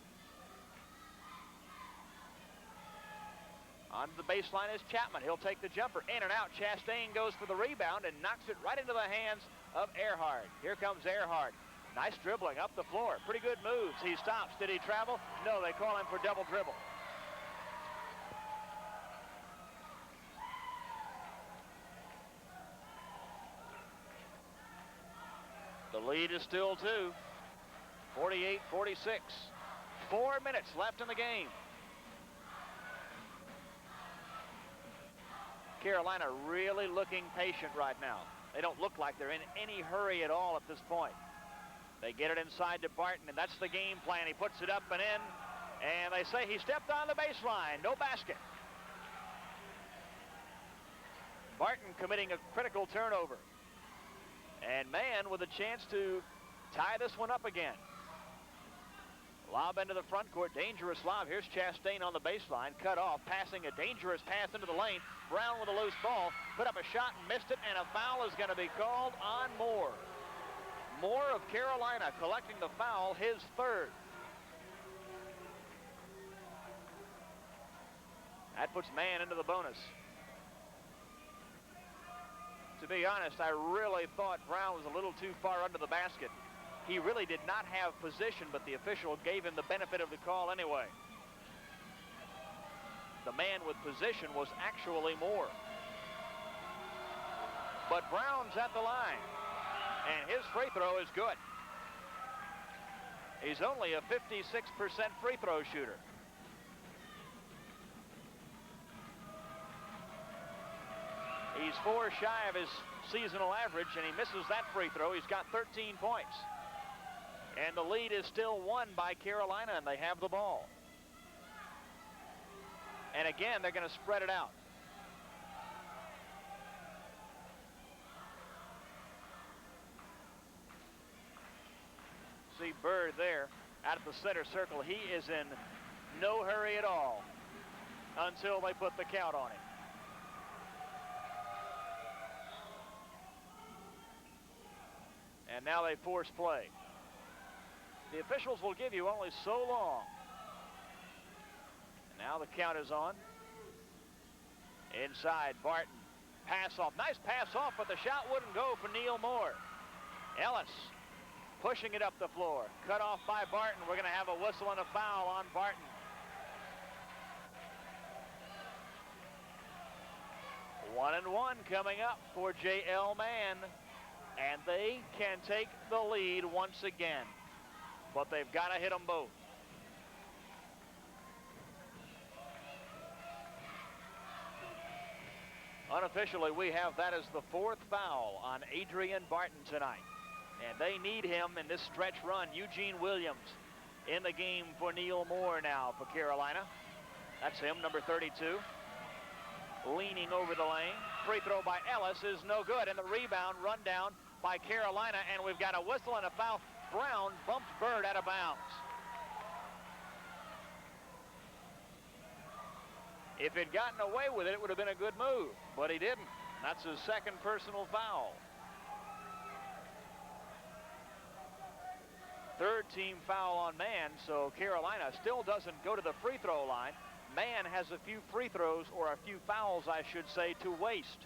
On the baseline is Chapman. He'll take the jumper. In and out. Chastain goes for the rebound and knocks it right into the hands of Earhart. Here comes Earhart. Nice dribbling up the floor. Pretty good moves. He stops. Did he travel? No, they call him for double dribble. The lead is still 2. 48-46. 4 minutes left in the game. Carolina really looking patient right now. They don't look like they're in any hurry at all at this point. They get it inside to Barton, and that's the game plan. He puts it up and in, and they say he stepped on the baseline. No basket. Barton committing a critical turnover. And Mann with a chance to tie this one up again. Lob into the front court, dangerous lob. Here's Chastain on the baseline, cut off, passing a dangerous pass into the lane. Brown with a loose ball, put up a shot and missed it, and a foul is going to be called on Moore. Moore of Carolina collecting the foul, his third. That puts Mann into the bonus. To be honest, I really thought Brown was a little too far under the basket. He really did not have position, but the official gave him the benefit of the call anyway. The man with position was actually Moore. But Brown's at the line, and his free throw is good. He's only a 56% free throw shooter. He's 4 shy of his seasonal average, and he misses that free throw. He's got 13 points. And the lead is still won by Carolina, and they have the ball. And again, they're going to spread it out. See Byrd there out of the center circle. He is in no hurry at all until they put the count on him. And now they force play. The officials will give you only so long. Now the count is on. Inside, Barton. Pass off. Nice pass off, but the shot wouldn't go for Neal Moore. Ellis pushing it up the floor. Cut off by Barton. We're going to have a whistle and a foul on Barton. One and one coming up for J.L. Mann. And they can take the lead once again. But they've got to hit them both. Unofficially, we have that as the 4th foul on Adrian Barton tonight. And they need him in this stretch run. Eugene Williams in the game for Neal Moore now for Carolina. That's him, number 32. Leaning over the lane. Free throw by Ellis is no good. And the rebound run down by Carolina. And we've got a whistle and a foul. Brown bumped Byrd out of bounds. If he'd gotten away with it, it would have been a good move, but he didn't. That's his 2nd personal foul. 3rd team foul on Mann, so Carolina still doesn't go to the free throw line. Mann has a few free throws, or a few fouls, I should say, to waste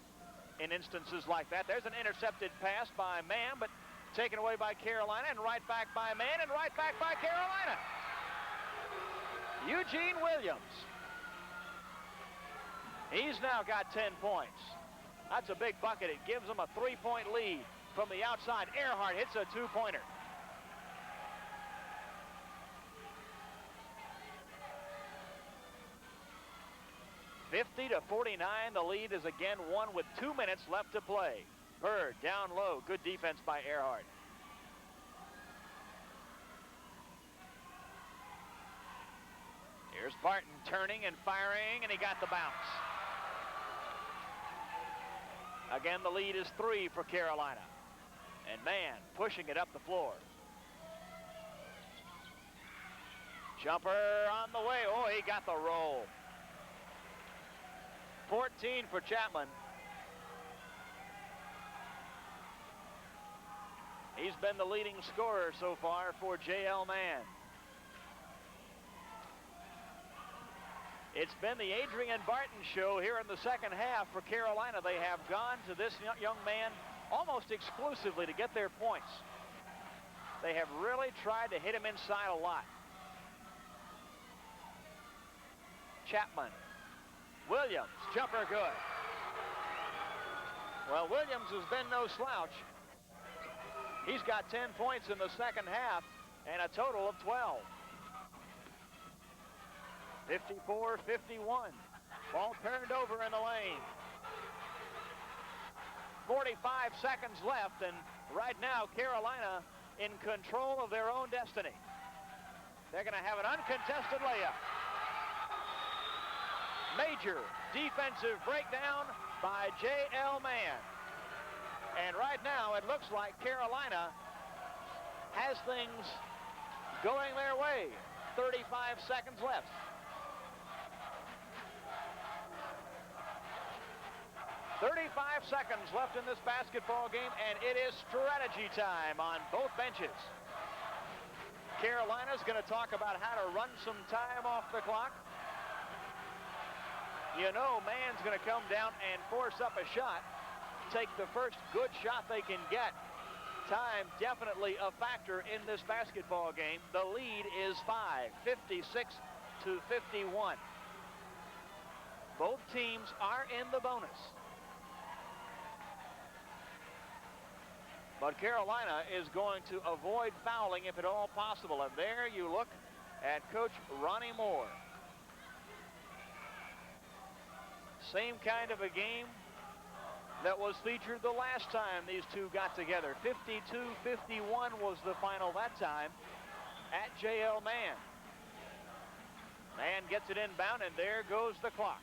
in instances like that. There's an intercepted pass by Mann, but taken away by Carolina, and right back by Mann, and right back by Carolina. Eugene Williams. He's now got 10 points. That's a big bucket. It gives them a 3-point lead from the outside. Earhart hits a 2-pointer. (50-49). The lead is again won with 2 minutes left to play. Byrd down low. Good defense by Earhart. Here's Barton turning and firing, and he got the bounce. Again, the lead is 3 for Carolina. And Mann pushing it up the floor. Jumper on the way. Oh, he got the roll. 14 for Chapman. He's been the leading scorer so far for J.L. Mann. It's been the Adrain Barton show here in the second half for Carolina. They have gone to this young man almost exclusively to get their points. They have really tried to hit him inside a lot. Chapman. Williams, jumper good. Well, Williams has been no slouch. He's got 10 points in the second half and a total of 12. 54-51. Ball turned over in the lane. 45 seconds left, and right now Carolina in control of their own destiny. They're going to have an uncontested layup. Major defensive breakdown by J.L. Mann. And right now it looks like Carolina has things going their way. 35 seconds left. "35 seconds left in this basketball game, and it is strategy time on both benches. Carolina's going to talk about how to run some time off the clock. You know, Mann's going to come down and force up a shot, take the first good shot they can get. Time definitely a factor in this basketball game. The lead is 5, 56-51. Both teams are in the bonus. But Carolina is going to avoid fouling if at all possible. And there you look at Coach Ronnie Moore. Same kind of a game that was featured the last time these two got together. 52-51 was the final that time at J.L. Mann. Mann gets it inbound, and there goes the clock.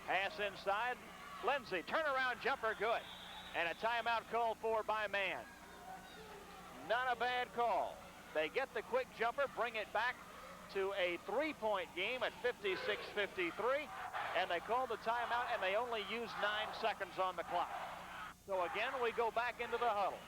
Pass inside. Lindsay, turnaround jumper, good. And a timeout called for by Mann. Not a bad call. They get the quick jumper, bring it back to a three-point game at 56-53, and they call the timeout, and they only use 9 seconds on the clock. So again, we go back into the huddle.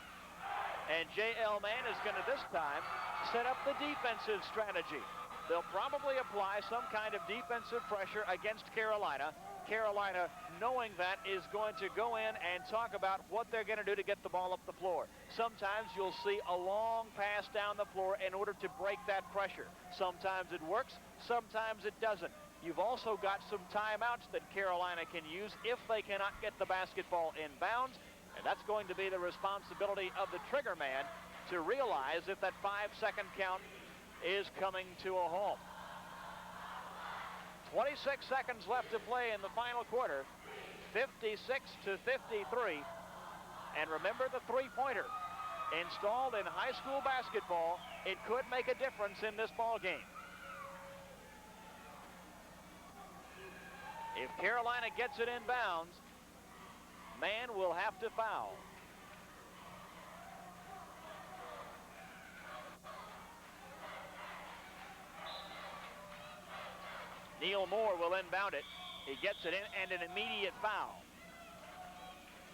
And J.L. Mann is going to this time set up the defensive strategy. They'll probably apply some kind of defensive pressure against Carolina. Carolina, knowing that, is going to go in and talk about what they're going to do to get the ball up the floor. Sometimes you'll see a long pass down the floor in order to break that pressure. Sometimes it works, sometimes it doesn't. You've also got some timeouts that Carolina can use if they cannot get the basketball inbounds, and that's going to be the responsibility of the trigger man to realize if that 5-second count is coming to a halt. 26 seconds left to play in the final quarter, 56-53. And remember the three-pointer. Installed in high school basketball, it could make a difference in this ball game. If Carolina gets it in bounds, Mann will have to foul. Neal Moore will inbound it. He gets it in, and an immediate foul.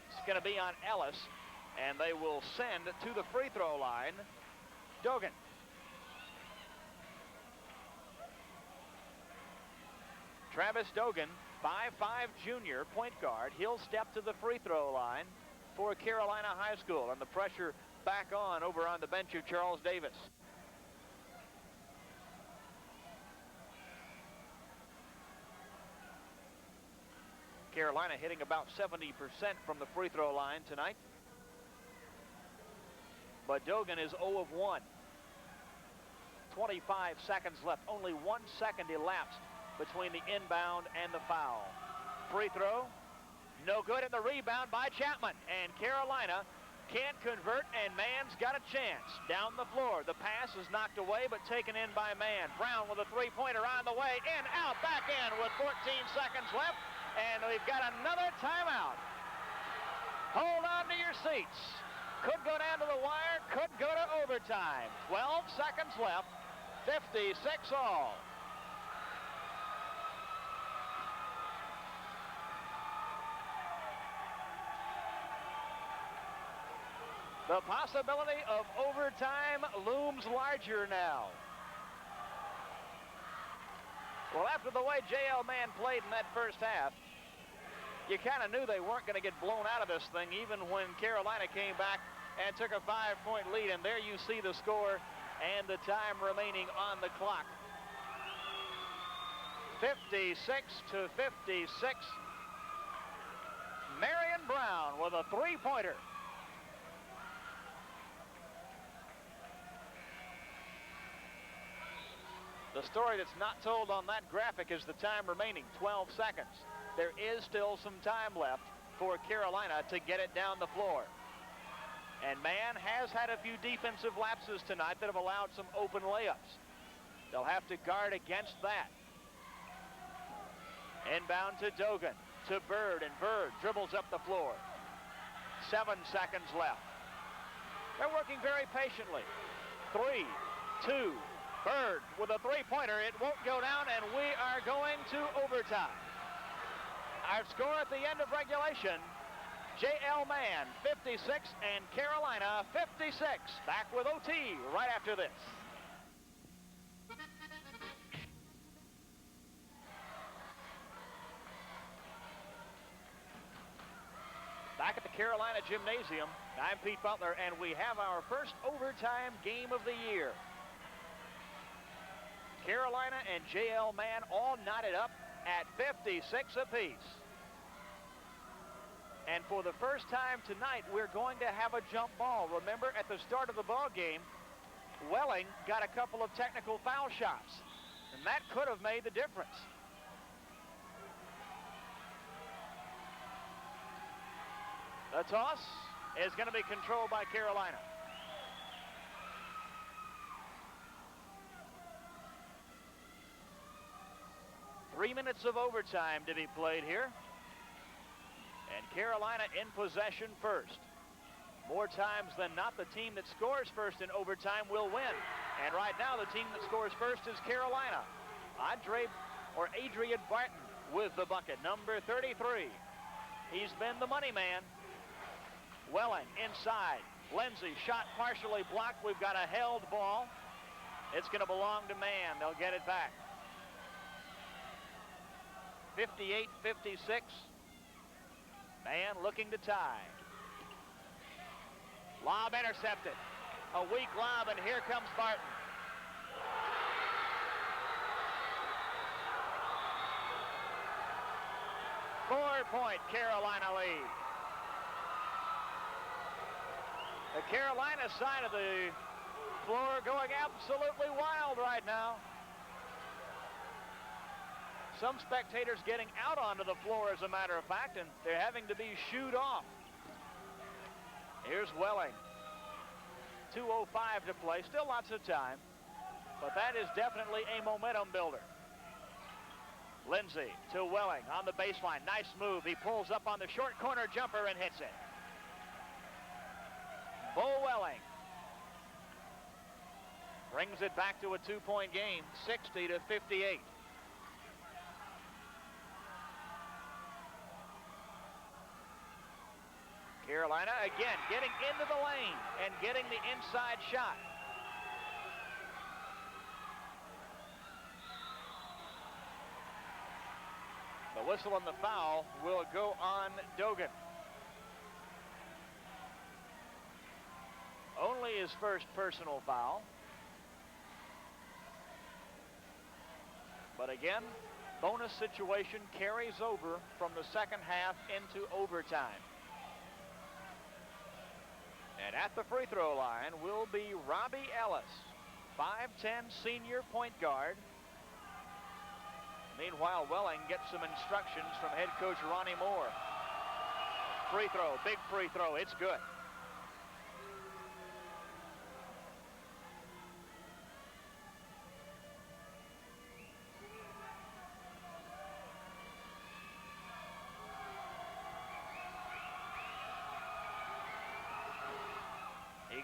It's going to be on Ellis, and they will send to the free throw line Dogan. Travis Dogan, 5'5" junior point guard. He'll step to the free throw line for Carolina High School, and the pressure back on over on the bench of Charles Davis. Carolina hitting about 70% from the free throw line tonight. But Dogan is 0 of 1. 25 seconds left. Only 1 second elapsed between the inbound and the foul. Free throw, no good, and the rebound by Chapman. And Carolina can't convert, and Mann's got a chance. Down the floor, the pass is knocked away, but taken in by Mann. Brown with a three-pointer on the way. In, out, back in with 14 seconds left. And we've got another timeout. Hold on to your seats. Could go down to the wire, could go to overtime. 12 seconds left, 56 all. The possibility of overtime looms larger now. Well, after the way J.L. Mann played in that first half, you kind of knew they weren't going to get blown out of this thing, even when Carolina came back and took a 5-point lead. And there you see the score and the time remaining on the clock. 56 to 56. Marion Brown with a three-pointer. The story that's not told on that graphic is the time remaining, 12 seconds. There is still some time left for Carolina to get it down the floor. And Mann has had a few defensive lapses tonight that have allowed some open layups. They'll have to guard against that. Inbound to Dogan, to Byrd, and Byrd dribbles up the floor. 7 seconds left. They're working very patiently. 3, 2, Byrd with a three-pointer. It won't go down, and we are going to overtime. Our score at the end of regulation, J.L. Mann 56 and Carolina 56. Back with OT right after this. Back at the Carolina Gymnasium, I'm Pete Butler, and we have our first overtime game of the year. Carolina and J.L. Mann all knotted up at 56 apiece. And for the first time tonight, we're going to have a jump ball. Remember, at the start of the ball game, Welling got a couple of technical foul shots, and that could have made the difference. The toss is going to be controlled by Carolina. Three minutes of overtime to be played here. And Carolina in possession first. More times than not, the team that scores first in overtime will win. And right now, the team that scores first is Carolina. Adrain Barton with the bucket, number 33. He's been the money man. Welling inside. Lindsay shot partially blocked. We've got a held ball. It's going to belong to Mann. They'll get it back. 58-56. Mann looking to tie. Lob intercepted. A weak lob, and here comes Barton. Four-point Carolina lead. The Carolina side of the floor going absolutely wild right now. Some spectators getting out onto the floor, as a matter of fact, and they're having to be shooed off. Here's Welling. 2:05 to play. Still lots of time, but that is definitely a momentum builder. Lindsay to Welling on the baseline. Nice move. He pulls up on the short corner jumper and hits it. Bo Welling brings it back to a two-point game, 60-58. Carolina again getting into the lane and getting the inside shot. The whistle on the foul will go on Dogan. Only his first personal foul. But again, bonus situation carries over from the second half into overtime. And at the free throw line will be Robbie Ellis, 5'10" senior point guard. Meanwhile, Welling gets some instructions from head coach Ronnie Moore. Free throw, big free throw, it's good.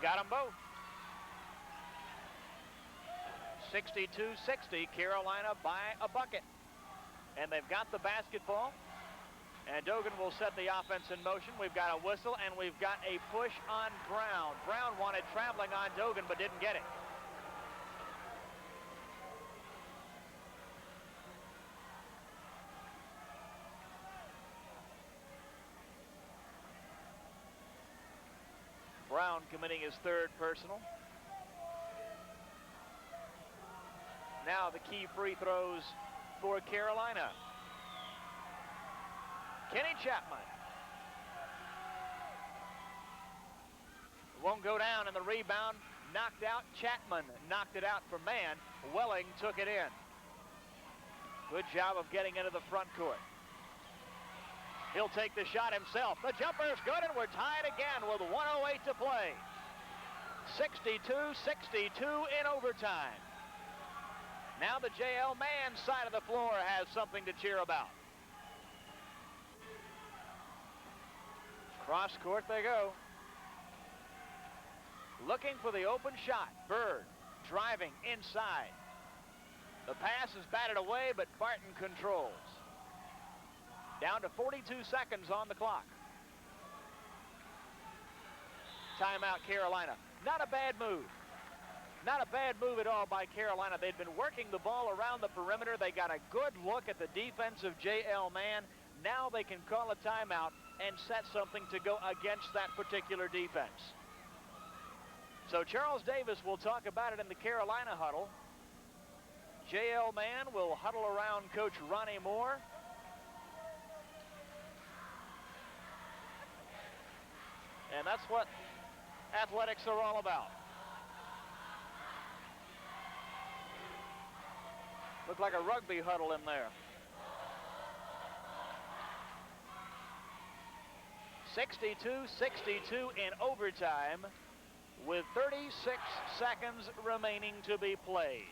got them both. 62-60, Carolina by a bucket. And they've got the basketball. And Dogan will set the offense in motion. We've got a whistle, and we've got a push on Brown. Brown wanted traveling on Dogan, but didn't get it. Brown committing his third personal. Now the key free throws for Carolina. Kenny Chapman. Won't go down, and the rebound knocked out. Chatman knocked it out for Mann. Welling took it in. Good job of getting into the front court. He'll take the shot himself. The jumper's good, and we're tied again with 1:08 to play. 62-62 in overtime. Now the JL Mann side of the floor has something to cheer about. Cross court they go. Looking for the open shot. Byrd driving inside. The pass is batted away, but Barton controls. Down to 42 seconds on the clock. Timeout, Carolina. Not a bad move. Not a bad move at all by Carolina. They'd been working the ball around the perimeter. They got a good look at the defense of J.L. Mann. Now they can call a timeout and set something to go against that particular defense. So Charles Davis will talk about it in the Carolina huddle. J.L. Mann will huddle around Coach Ronnie Moore. And that's what athletics are all about. Looked like a rugby huddle in there. 62-62 in overtime with 36 seconds remaining to be played.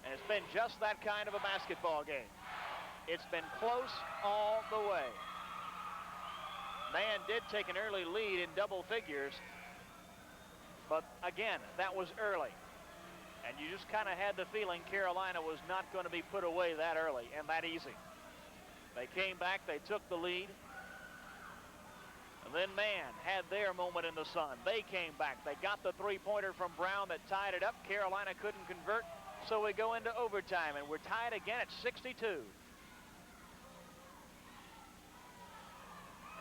And it's been just that kind of a basketball game. It's been close all the way. Mann did take an early lead in double figures, but again, that was early. And you just kind of had the feeling Carolina was not going to be put away that early and that easy. They came back, they took the lead. And then Mann had their moment in the sun. They came back. They got the three-pointer from Brown that tied it up. Carolina couldn't convert, so we go into overtime, and we're tied again at 62.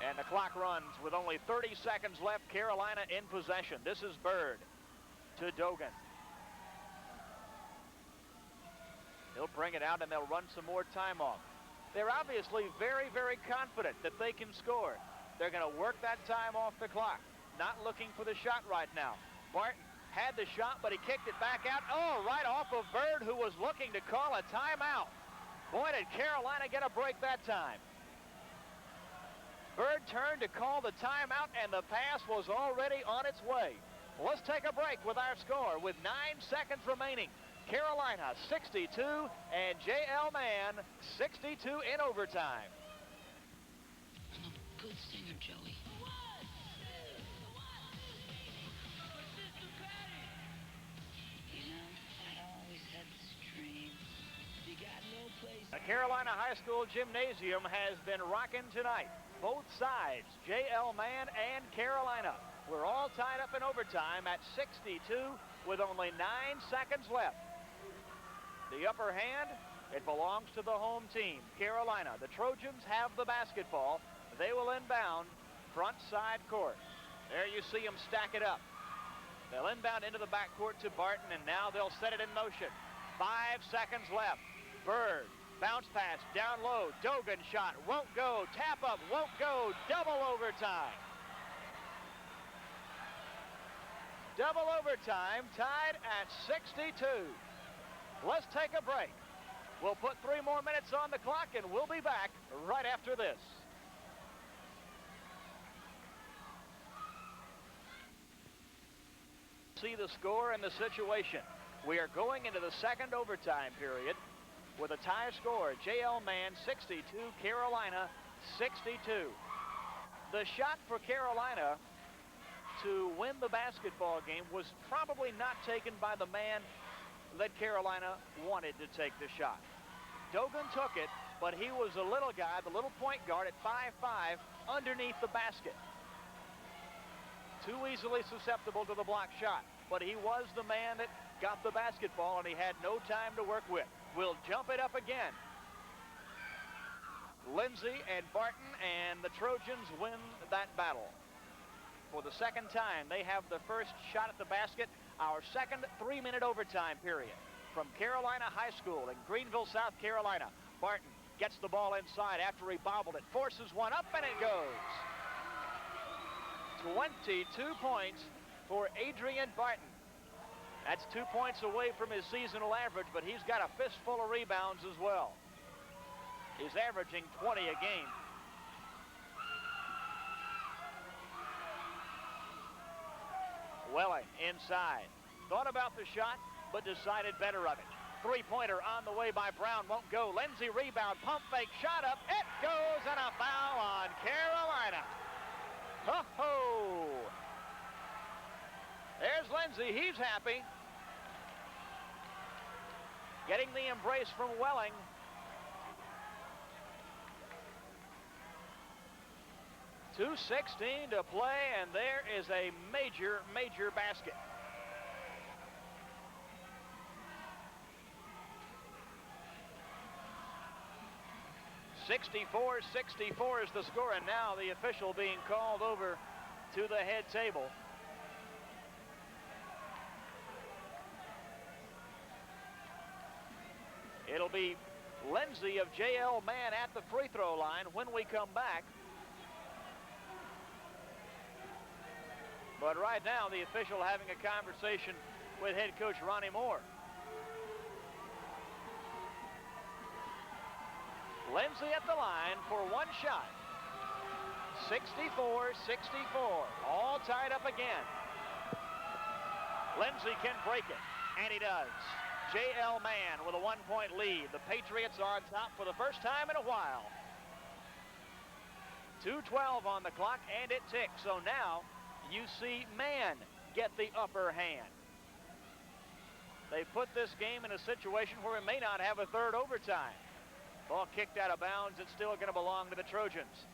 And the clock runs with only 30 seconds left. Carolina in possession. This is Byrd to Dogan. He'll bring it out, and they'll run some more time off. They're obviously very, very confident that they can score. They're going to work that time off the clock. Not looking for the shot right now. Barton had the shot, but he kicked it back out. Oh, right off of Byrd, who was looking to call a timeout. Boy, did Carolina get a break that time. Byrd turned to call the timeout, and the pass was already on its way. Let's take a break with our score with 9 seconds remaining. Carolina 62 and J.L. Mann 62 in overtime. I'm a good singer, Joey. You know, I always had this dream. You got no place. The Carolina High School Gymnasium has been rocking tonight. Both sides, J.L. Mann and Carolina. We're all tied up in overtime at 62 with only 9 seconds left. The upper hand, it belongs to the home team, Carolina. The Trojans have the basketball. They will inbound front side court. There you see them stack it up. They'll inbound into the backcourt to Barton, and now they'll set it in motion. 5 seconds left. Byrd, bounce pass, down low. Dogan shot, won't go. Tap up, won't go. Double overtime. Double overtime, tied at 62. Let's take a break. We'll put 3 more minutes on the clock, and we'll be back right after this. See the score and the situation. We are going into the second overtime period with a tie score. J.L. Mann 62, Carolina 62. The shot for Carolina to win the basketball game was probably not taken by the man that Carolina wanted to take the shot. Dogan took it, but he was a little guy, the little point guard at 5'5", underneath the basket. Too easily susceptible to the block shot, but he was the man that got the basketball, and he had no time to work with. We'll jump it up again. Lindsay and Barton and the Trojans win that battle. For the second time, they have the first shot at the basket, our second 3-minute overtime period. From Carolina High School in Greenville, South Carolina, Barton gets the ball inside after he bobbled it, forces one up, and it goes. 22 points for Adrain Barton. That's 2 points away from his seasonal average, but he's got a fistful of rebounds as well. He's averaging 20 a game. Welling inside. Thought about the shot, but decided better of it. Three-pointer on the way by Brown. Won't go. Lindsay rebound. Pump fake. Shot up. It goes, and a foul on Carolina. Ho-ho! There's Lindsay. He's happy. Getting the embrace from Welling. .216 to play, and there is a major, major basket. .64 is the score, and now the official being called over to the head table. It'll be Lindsay of J.L. Mann at the free throw line when we come back. But right now, the official having a conversation with head coach Ronnie Moore. Lindsay at the line for one shot. 64-64, all tied up again. Lindsay can break it, and he does. J.L. Mann with a 1-point lead. The Patriots are on top for the first time in a while. 2:12 on the clock, and it ticks. So now you see Mann get the upper hand. They put this game in a situation where it may not have a third overtime. Ball kicked out of bounds. It's still going to belong to the Trojans.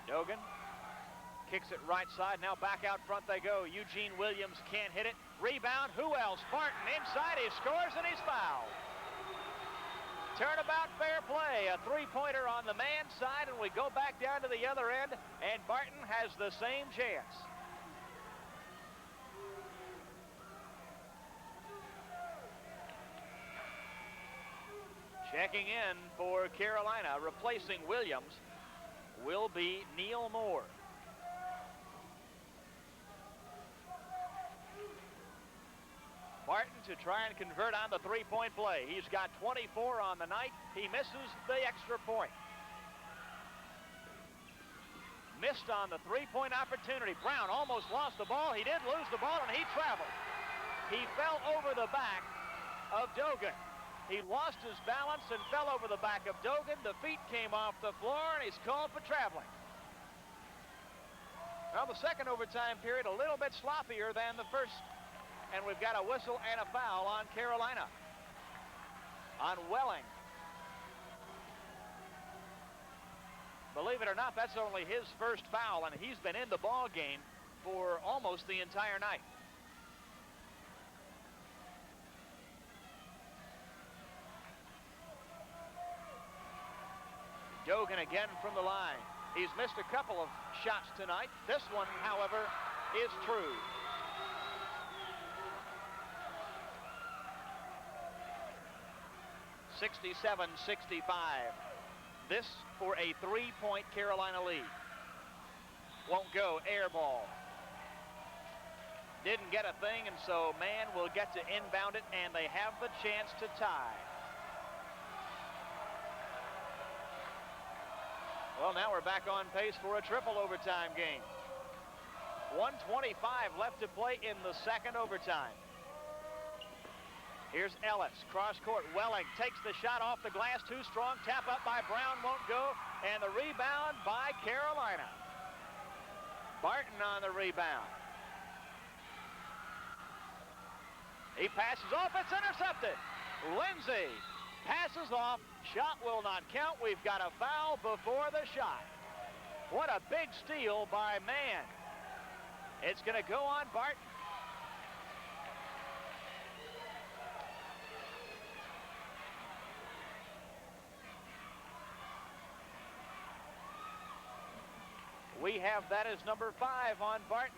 Dogan kicks it right side. Now back out front they go. Eugene Williams can't hit it. Rebound. Who else? Barton inside. He scores, and he's fouled. Turnabout fair play. A three-pointer on the man side, and we go back down to the other end, and Barton has the same chance. Checking in for Carolina, replacing Williams, will be Neal Moore. Barton to try and convert on the three-point play. He's got 24 on the night. He misses the extra point. Missed on the three-point opportunity. Brown almost lost the ball. He did lose the ball, and he traveled. He fell over the back of Dogan. He lost his balance and fell over the back of Dogan. The feet came off the floor, and he's called for traveling. Well, the second overtime period a little bit sloppier than the first. And we've got a whistle and a foul on Carolina. On Welling. Believe it or not, that's only his first foul, and he's been in the ball game for almost the entire night. Dogan again from the line. He's missed a couple of shots tonight. This one, however, is true. .67-65. This for a three-point Carolina lead. Won't go. Air ball. Didn't get a thing, and so Mann will get to inbound it, and they have the chance to tie. Well, now we're back on pace for a triple overtime game. 1:25 left to play in the second overtime. Here's Ellis, cross court. Welling takes the shot off the glass, too strong. Tap up by Brown, won't go. And the rebound by Carolina. Barton on the rebound. He passes off, it's intercepted. Lindsay passes off, shot will not count. We've got a foul before the shot. What a big steal by Mann. It's going to go on Barton. We have that as number 5 on Barton.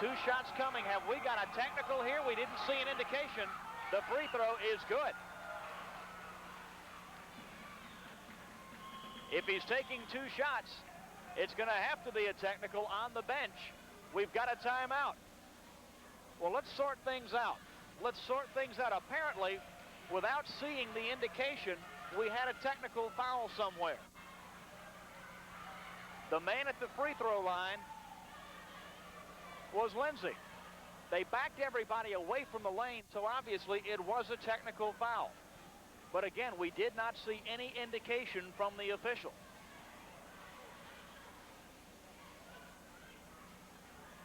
Two shots coming. Have we got a technical here? We didn't see an indication. The free throw is good. If he's taking 2 shots, it's going to have to be a technical on the bench. We've got a timeout. Well, let's sort things out. Let's sort things out. Apparently, without seeing the indication, we had a technical foul somewhere. The man at the free throw line was Lindsay. They backed everybody away from the lane, so obviously it was a technical foul. But again, we did not see any indication from the official.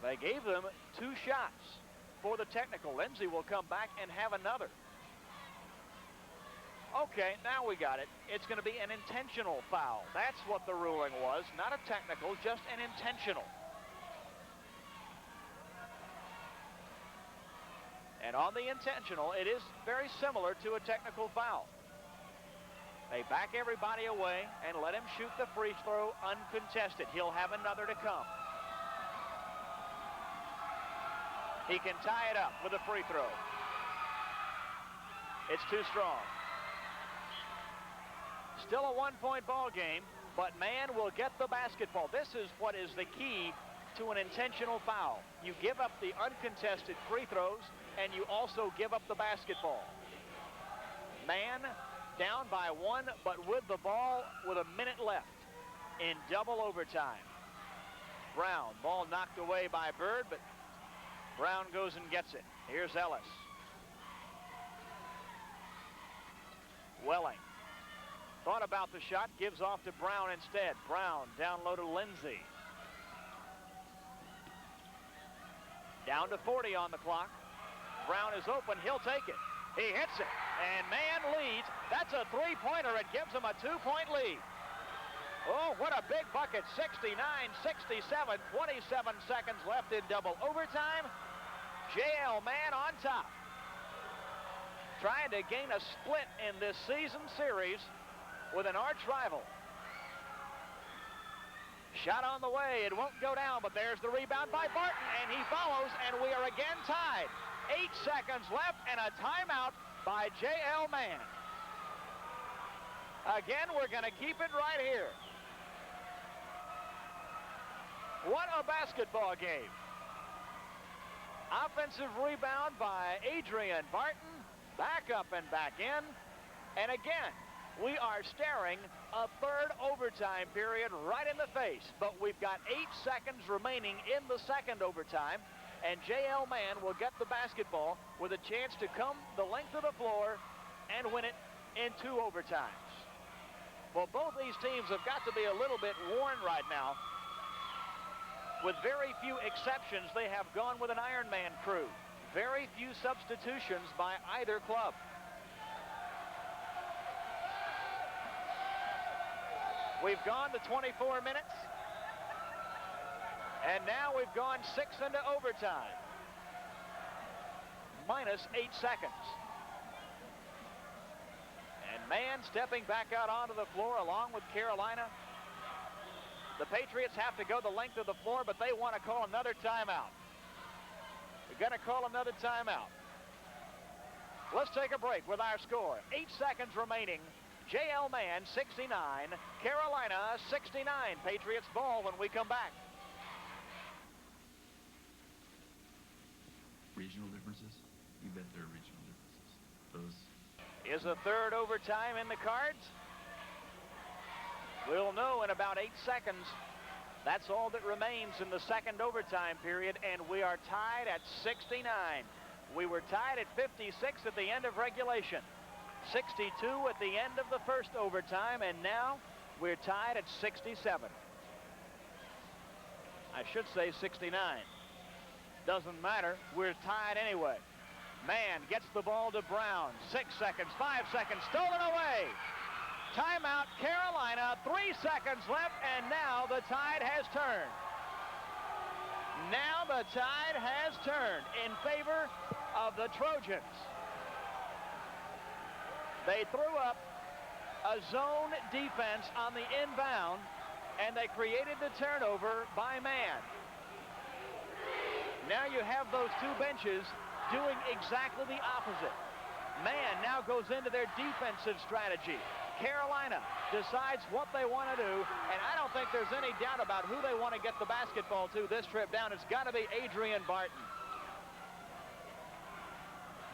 They gave them 2 shots for the technical. Lindsay will come back and have another. Okay, now we got it. It's going to be an intentional foul. That's what the ruling was. Not a technical, just an intentional. And on the intentional, it is very similar to a technical foul. They back everybody away and let him shoot the free throw uncontested. He'll have another to come. He can tie it up with a free throw. It's too strong. Still a 1-point ball game, but Mann will get the basketball. This is what is the key to an intentional foul. You give up the uncontested free throws, and you also give up the basketball. Mann down by 1, but with the ball with a minute left in double overtime. Brown, ball knocked away by Byrd, but Brown goes and gets it. Here's Ellis. Welling thought about the shot, gives off to Brown instead. Brown down low to Lindsay. Down to 40 on the clock. Brown is open, he'll take it. He hits it, and Mann leads. That's a 3-pointer. It gives him a 2-point lead. Oh, what a big bucket. 69-67, 27 seconds left in double overtime. J.L. Mann on top. Trying to gain a split in this season series with an arch rival. Shot on the way, it won't go down, but there's the rebound by Barton, and he follows, and we are again tied. 8 seconds left, and a timeout by J.L. Mann. Again, we're going to keep it right here. What a basketball game. Offensive rebound by Adrain. Barton, back up and back in. And again, we are staring a third overtime period right in the face. But we've got 8 seconds remaining in the second overtime. And J.L. Mann will get the basketball with a chance to come the length of the floor and win it in 2 overtimes. Well, both these teams have got to be a little bit worn right now. With very few exceptions, they have gone with an Iron Man crew. Very few substitutions by either club. We've gone to 24 minutes. And now we've gone 6 into overtime. Minus 8 seconds. And Mann stepping back out onto the floor along with Carolina. The Patriots have to go the length of the floor, but they want to call another timeout. We're going to call another timeout. Let's take a break with our score. 8 seconds remaining. J.L. Mann, 69. Carolina, 69. Patriots ball when we come back. Regional differences? You bet there are regional differences. Those. Is a third overtime in the cards? We'll know in about 8 seconds. That's all that remains in the second overtime period, and we are tied at 69. We were tied at 56 at the end of regulation, 62 at the end of the first overtime, and now we're tied at 67. I should say 69. Doesn't matter. We're tied anyway. Mann gets the ball to Brown. 6 seconds, 5 seconds, stolen away. Timeout, Carolina, 3 seconds left, and now the tide has turned. Now the tide has turned in favor of the Trojans. They threw up a zone defense on the inbound, and they created the turnover by Mann. Now you have those two benches doing exactly the opposite. Mann now goes into their defensive strategy. Carolina decides what they want to do, and I don't think there's any doubt about who they want to get the basketball to this trip down. It's got to be Adrain Barton.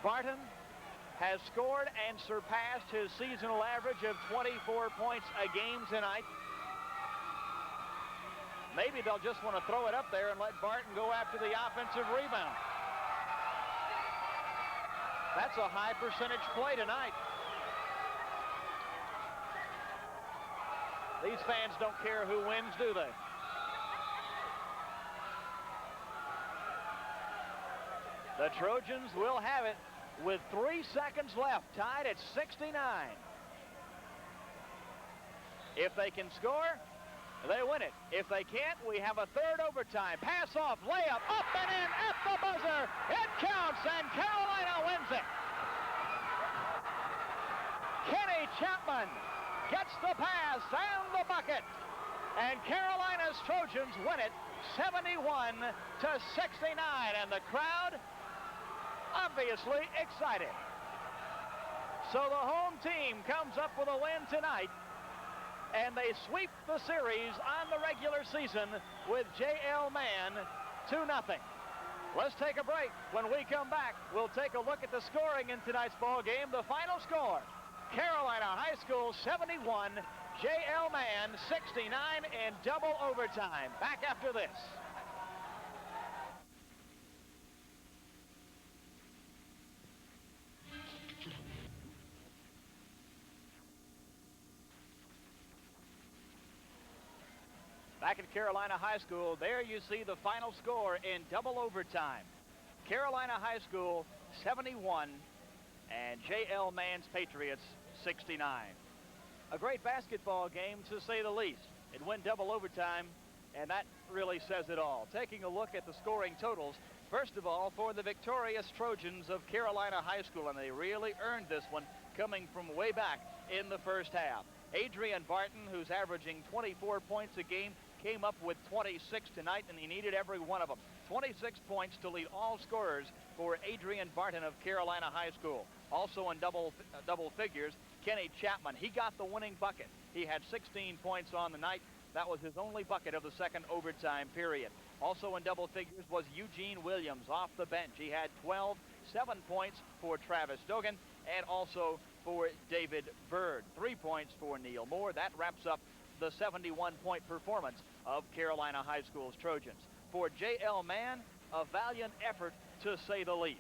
Barton has scored and surpassed his seasonal average of 24 points a game tonight. Maybe they'll just want to throw it up there and let Barton go after the offensive rebound. That's a high percentage play tonight. These fans don't care who wins, do they? The Trojans will have it with 3 seconds left, tied at 69. If they can score, they win it. If they can't, we have a third overtime. Pass off, layup, up and in at the buzzer. It counts, and Carolina wins it. Chapman gets the pass and the bucket. And Carolina's Trojans win it 71 to 69. And the crowd obviously excited. So the home team comes up with a win tonight, and they sweep the series on the regular season with J.L. Mann 2-0. Let's take a break. When we come back, we'll take a look at the scoring in tonight's ball game. The final score, Carolina High School 71, J.L. Mann 69 in double overtime. Back after this. Back at Carolina High School, there you see the final score in double overtime. Carolina High School 71 and J.L. Mann's Patriots 69. A great basketball game, to say the least. It went double overtime, and that really says it all. Taking a look at the scoring totals, first of all, for the victorious Trojans of Carolina High School, and they really earned this one, coming from way back in the first half. Adrain Barton, who's averaging 24 points a game, came up with 26 tonight, and he needed every one of them. 26 points to lead all scorers for Adrain Barton of Carolina High School. Also in double figures, Chapman. He got the winning bucket. He had 16 points on the night. That was his only bucket of the second overtime period. Also in double figures was Eugene Williams off the bench. He had 12, 7 points for Travis Dogan, and also for David Byrd. 3 points for Neal. That wraps up the 71-point performance of Carolina High School's Trojans. For J.L. Mann, a valiant effort to say the least.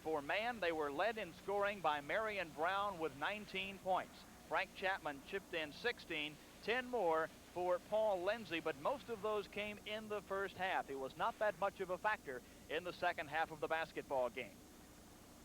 For Mann, they were led in scoring by Marion Brown with 19 points. Frank Chapman chipped in 16, 10 more for Paul Lindsay, but most of those came in the first half. It was not that much of a factor in the second half of the basketball game.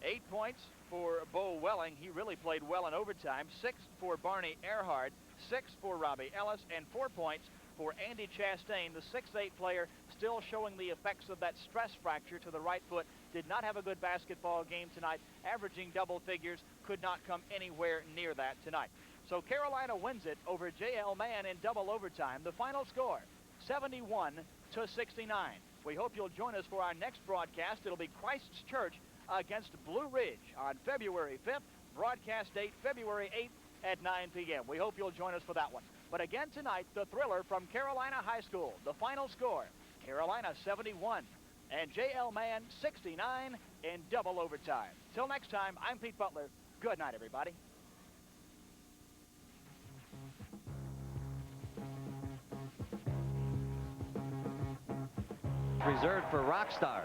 8 points for Bo Welling. He really played well in overtime. 6 for Barney Earhart, 6 for Robbie Ellis, and 4 points for Andy Chastain, the 6'8 player, still showing the effects of that stress fracture to the right foot. Did not have a good basketball game tonight, averaging double figures, could not come anywhere near that tonight. So Carolina wins it over J.L. Mann in double overtime. The final score, 71 to 69. We hope you'll join us for our next broadcast. It'll be Christ's Church against Blue Ridge on February 5th. Broadcast date February 8th at 9 p.m. We hope you'll join us for that one. But again tonight, the thriller from Carolina High School. The final score, Carolina 71 and J.L. Mann 69 in double overtime. Till next time, I'm Pete Butler. Good night, everybody. reserved for rock stars.